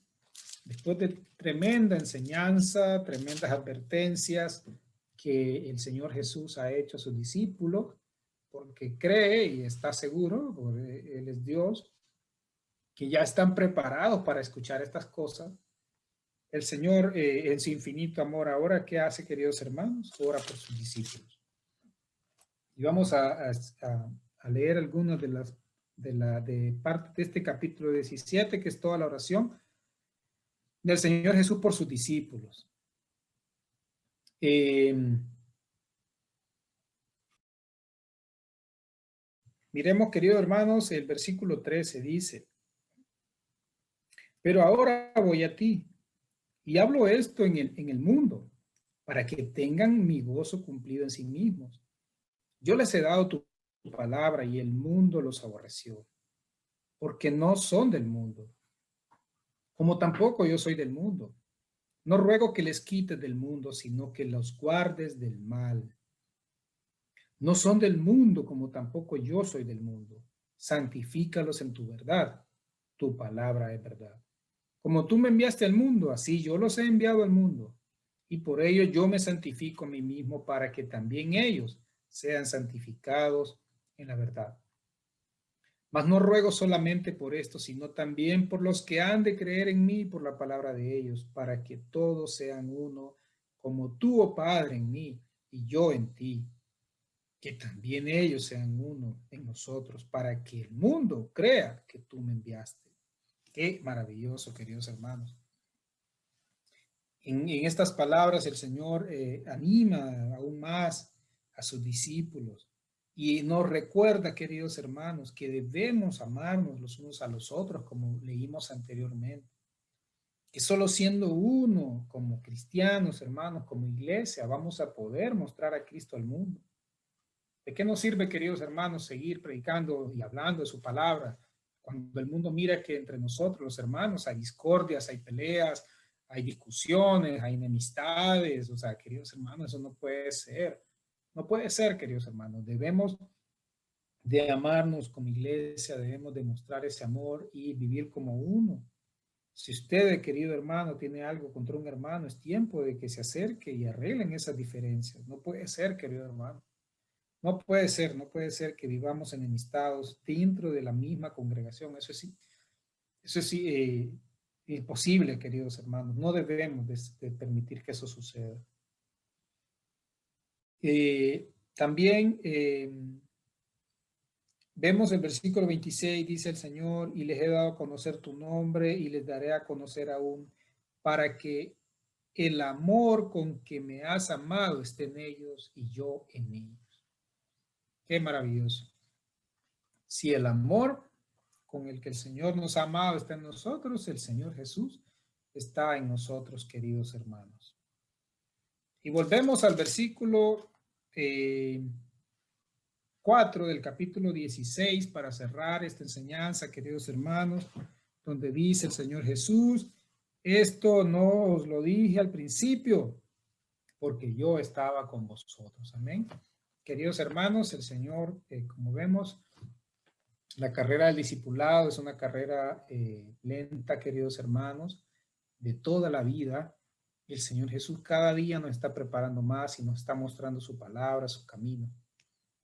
después de tremenda enseñanza, tremendas advertencias que el Señor Jesús ha hecho a sus discípulos, porque cree y está seguro, porque Él es Dios, que ya están preparados para escuchar estas cosas. El Señor, en su infinito amor, ahora, ¿qué hace, queridos hermanos? Ora por sus discípulos. Y vamos a leer algunas de parte de este capítulo 17, que es toda la oración del Señor Jesús por sus discípulos. Miremos, queridos hermanos, el versículo 13 dice, pero ahora voy a ti y hablo esto en el mundo para que tengan mi gozo cumplido en sí mismos. Yo les he dado tu palabra y el mundo los aborreció, porque no son del mundo, como tampoco yo soy del mundo. No ruego que les quites del mundo, sino que los guardes del mal. No son del mundo, como tampoco yo soy del mundo. Santifícalos en tu verdad. Tu palabra es verdad. Como tú me enviaste al mundo, así yo los he enviado al mundo. Y por ello yo me santifico a mí mismo para que también ellos sean santificados en la verdad. Mas no ruego solamente por esto, sino también por los que han de creer en mí por la palabra de ellos, para que todos sean uno, como tú, oh Padre, en mí y yo en ti. Que también ellos sean uno en nosotros, para que el mundo crea que tú me enviaste. Qué maravilloso, queridos hermanos. En estas palabras el Señor anima aún más a sus discípulos y nos recuerda, queridos hermanos, que debemos amarnos los unos a los otros, como leímos anteriormente. Que solo siendo uno, como cristianos, hermanos, como iglesia, vamos a poder mostrar a Cristo al mundo. ¿De qué nos sirve, queridos hermanos, seguir predicando y hablando de su palabra cuando el mundo mira que entre nosotros, los hermanos, hay discordias, hay peleas, hay discusiones, hay enemistades? O sea, queridos hermanos, eso no puede ser. No puede ser, queridos hermanos. Debemos de amarnos como iglesia, debemos demostrar ese amor y vivir como uno. Si usted, querido hermano, tiene algo contra un hermano, es tiempo de que se acerque y arreglen esas diferencias. No puede ser, querido hermano. No puede ser que vivamos enemistados dentro de la misma congregación. Eso es imposible, queridos hermanos. No debemos de permitir que eso suceda. También vemos el versículo 26, dice el Señor, y les he dado a conocer tu nombre y les daré a conocer aún, para que el amor con que me has amado esté en ellos y yo en ellos. Qué maravilloso. Si el amor con el que el Señor nos ha amado está en nosotros, el Señor Jesús está en nosotros, queridos hermanos. Y volvemos al versículo 4 del capítulo 16 para cerrar esta enseñanza, queridos hermanos, donde dice el Señor Jesús, esto no os lo dije al principio, porque yo estaba con vosotros. Amén. Queridos hermanos, el Señor, como vemos, la carrera del discipulado es una carrera lenta, queridos hermanos, de toda la vida. El Señor Jesús cada día nos está preparando más y nos está mostrando su palabra, su camino.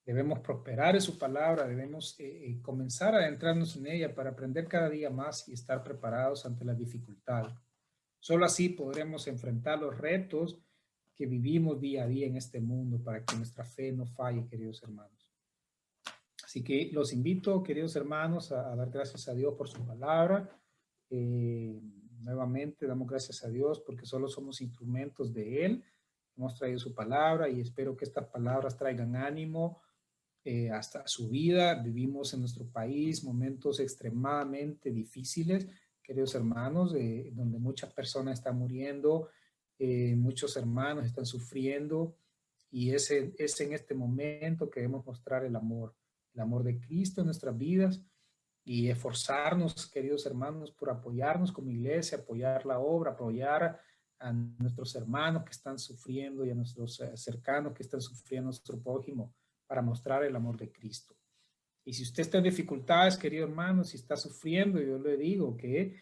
Debemos prosperar en su palabra, debemos comenzar a adentrarnos en ella para aprender cada día más y estar preparados ante las dificultades. Solo así podremos enfrentar los retos que vivimos día a día en este mundo para que nuestra fe no falle, queridos hermanos. Así que los invito, queridos hermanos, a dar gracias a Dios por su palabra. Nuevamente damos gracias a Dios porque solo somos instrumentos de Él. Hemos traído su palabra y espero que estas palabras traigan ánimo hasta su vida. Vivimos en nuestro país momentos extremadamente difíciles, queridos hermanos, donde muchas personas están muriendo, muchos hermanos están sufriendo, y es en este momento que debemos mostrar el amor de Cristo en nuestras vidas y esforzarnos, queridos hermanos, por apoyarnos como iglesia, apoyar la obra, apoyar a nuestros hermanos que están sufriendo y a nuestros cercanos que están sufriendo, nuestro prójimo, para mostrar el amor de Cristo. Y si usted está en dificultades, querido hermano, si está sufriendo, yo le digo que,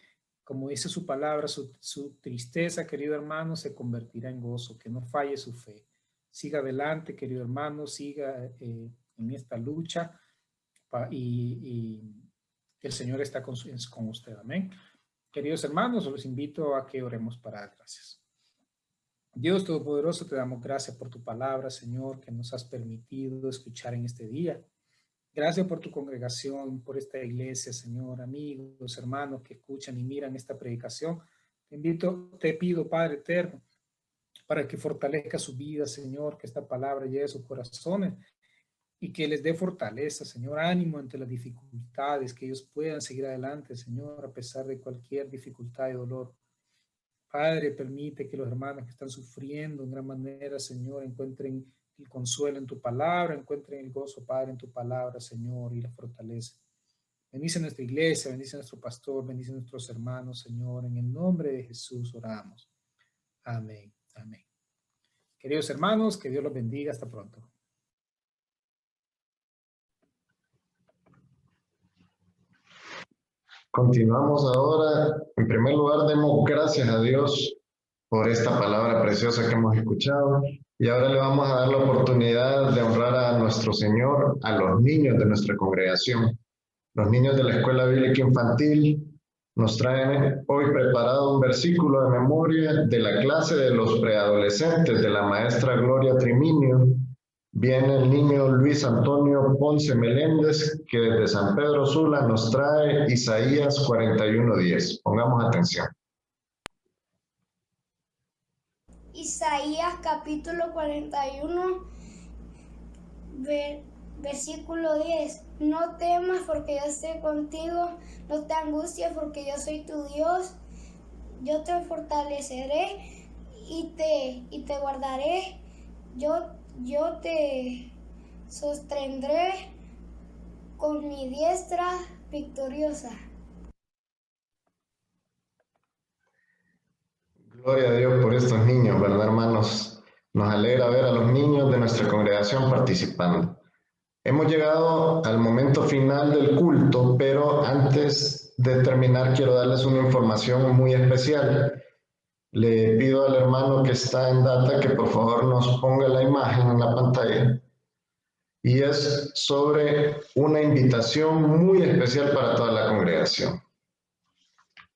como dice su palabra, su tristeza, querido hermano, se convertirá en gozo, que no falle su fe. Siga adelante, querido hermano, siga en esta lucha y el Señor está con usted. Amén. Queridos hermanos, los invito a que oremos para dar gracias. Dios Todopoderoso, te damos gracias por tu palabra, Señor, que nos has permitido escuchar en este día. Gracias por tu congregación, por esta iglesia, Señor, amigos, hermanos que escuchan y miran esta predicación. Te pido, Padre eterno, para que fortalezca su vida, Señor, que esta palabra llegue a sus corazones y que les dé fortaleza, Señor, ánimo ante las dificultades, que ellos puedan seguir adelante, Señor, a pesar de cualquier dificultad y dolor. Padre, permite que los hermanos que están sufriendo en gran manera, Señor, encuentren el consuelo en tu palabra, encuentren el gozo, Padre, en tu palabra, Señor, y la fortaleza. Bendice nuestra iglesia, bendice nuestro pastor, bendice nuestros hermanos, Señor. En el nombre de Jesús oramos. Amén. Amén. Queridos hermanos, que Dios los bendiga. Hasta pronto. Continuamos ahora. En primer lugar, demos gracias a Dios por esta palabra preciosa que hemos escuchado. Y ahora le vamos a dar la oportunidad de honrar a nuestro Señor, a los niños de nuestra congregación. Los niños de la Escuela Bíblica Infantil nos traen hoy preparado un versículo de memoria de la clase de los preadolescentes de la maestra Gloria Triminio. Viene el niño Luis Antonio Ponce Meléndez, que desde San Pedro Sula nos trae Isaías 41:10. Pongamos atención. Isaías capítulo 41, versículo 10. No temas porque yo estoy contigo, no te angusties porque yo soy tu Dios. Yo te fortaleceré y te guardaré. Yo te sostendré con mi diestra victoriosa. Gloria a Dios por estos niños, ¿verdad, hermanos? Nos alegra ver a los niños de nuestra congregación participando. Hemos llegado al momento final del culto, pero antes de terminar quiero darles una información muy especial. Le pido al hermano que está en data que por favor nos ponga la imagen en la pantalla. Y es sobre una invitación muy especial para toda la congregación.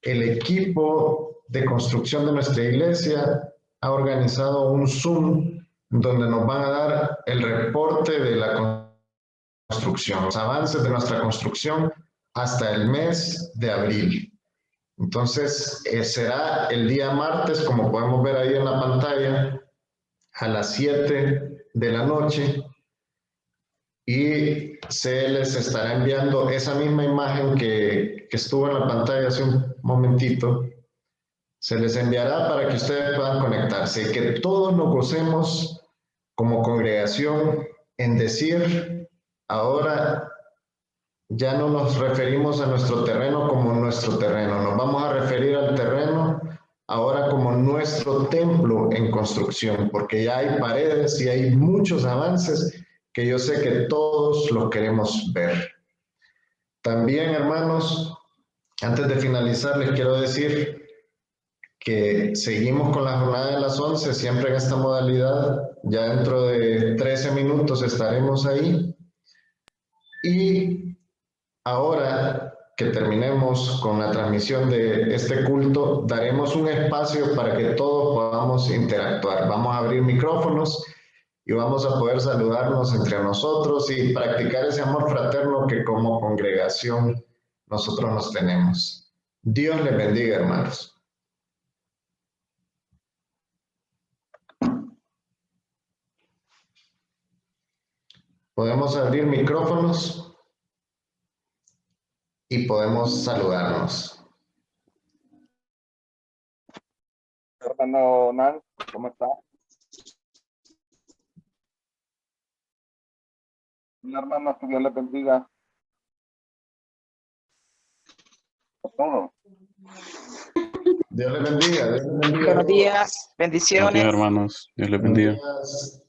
El equipo de construcción de nuestra iglesia ha organizado un Zoom donde nos van a dar el reporte de la construcción, los avances de nuestra construcción hasta el mes de abril. Entonces, será el día martes, como podemos ver ahí en la pantalla, a las 7 de la noche, y se les estará enviando esa misma imagen que estuvo en la pantalla hace un momentito. Se les enviará para que ustedes puedan conectarse y que todos nos gocemos como congregación en decir, ahora ya no nos referimos a nuestro terreno como nuestro terreno, nos vamos a referir al terreno ahora como nuestro templo en construcción, porque ya hay paredes y hay muchos avances que yo sé que todos los queremos ver. También, hermanos, antes de finalizar, les quiero decir que seguimos con la jornada de las 11, siempre en esta modalidad. Ya dentro de 13 minutos estaremos ahí. Y ahora que terminemos con la transmisión de este culto, daremos un espacio para que todos podamos interactuar. Vamos a abrir micrófonos y vamos a poder saludarnos entre nosotros y practicar ese amor fraterno que como congregación nosotros nos tenemos. Dios les bendiga, hermanos. Podemos abrir micrófonos y podemos saludarnos. Hermano Nan, ¿cómo está? Mi hermano, que Dios les bendiga. Todo. Dios les bendiga, Dios les bendiga. Buenos días, bendiciones. Buenos días, hermanos. Dios les bendiga. Buenos días.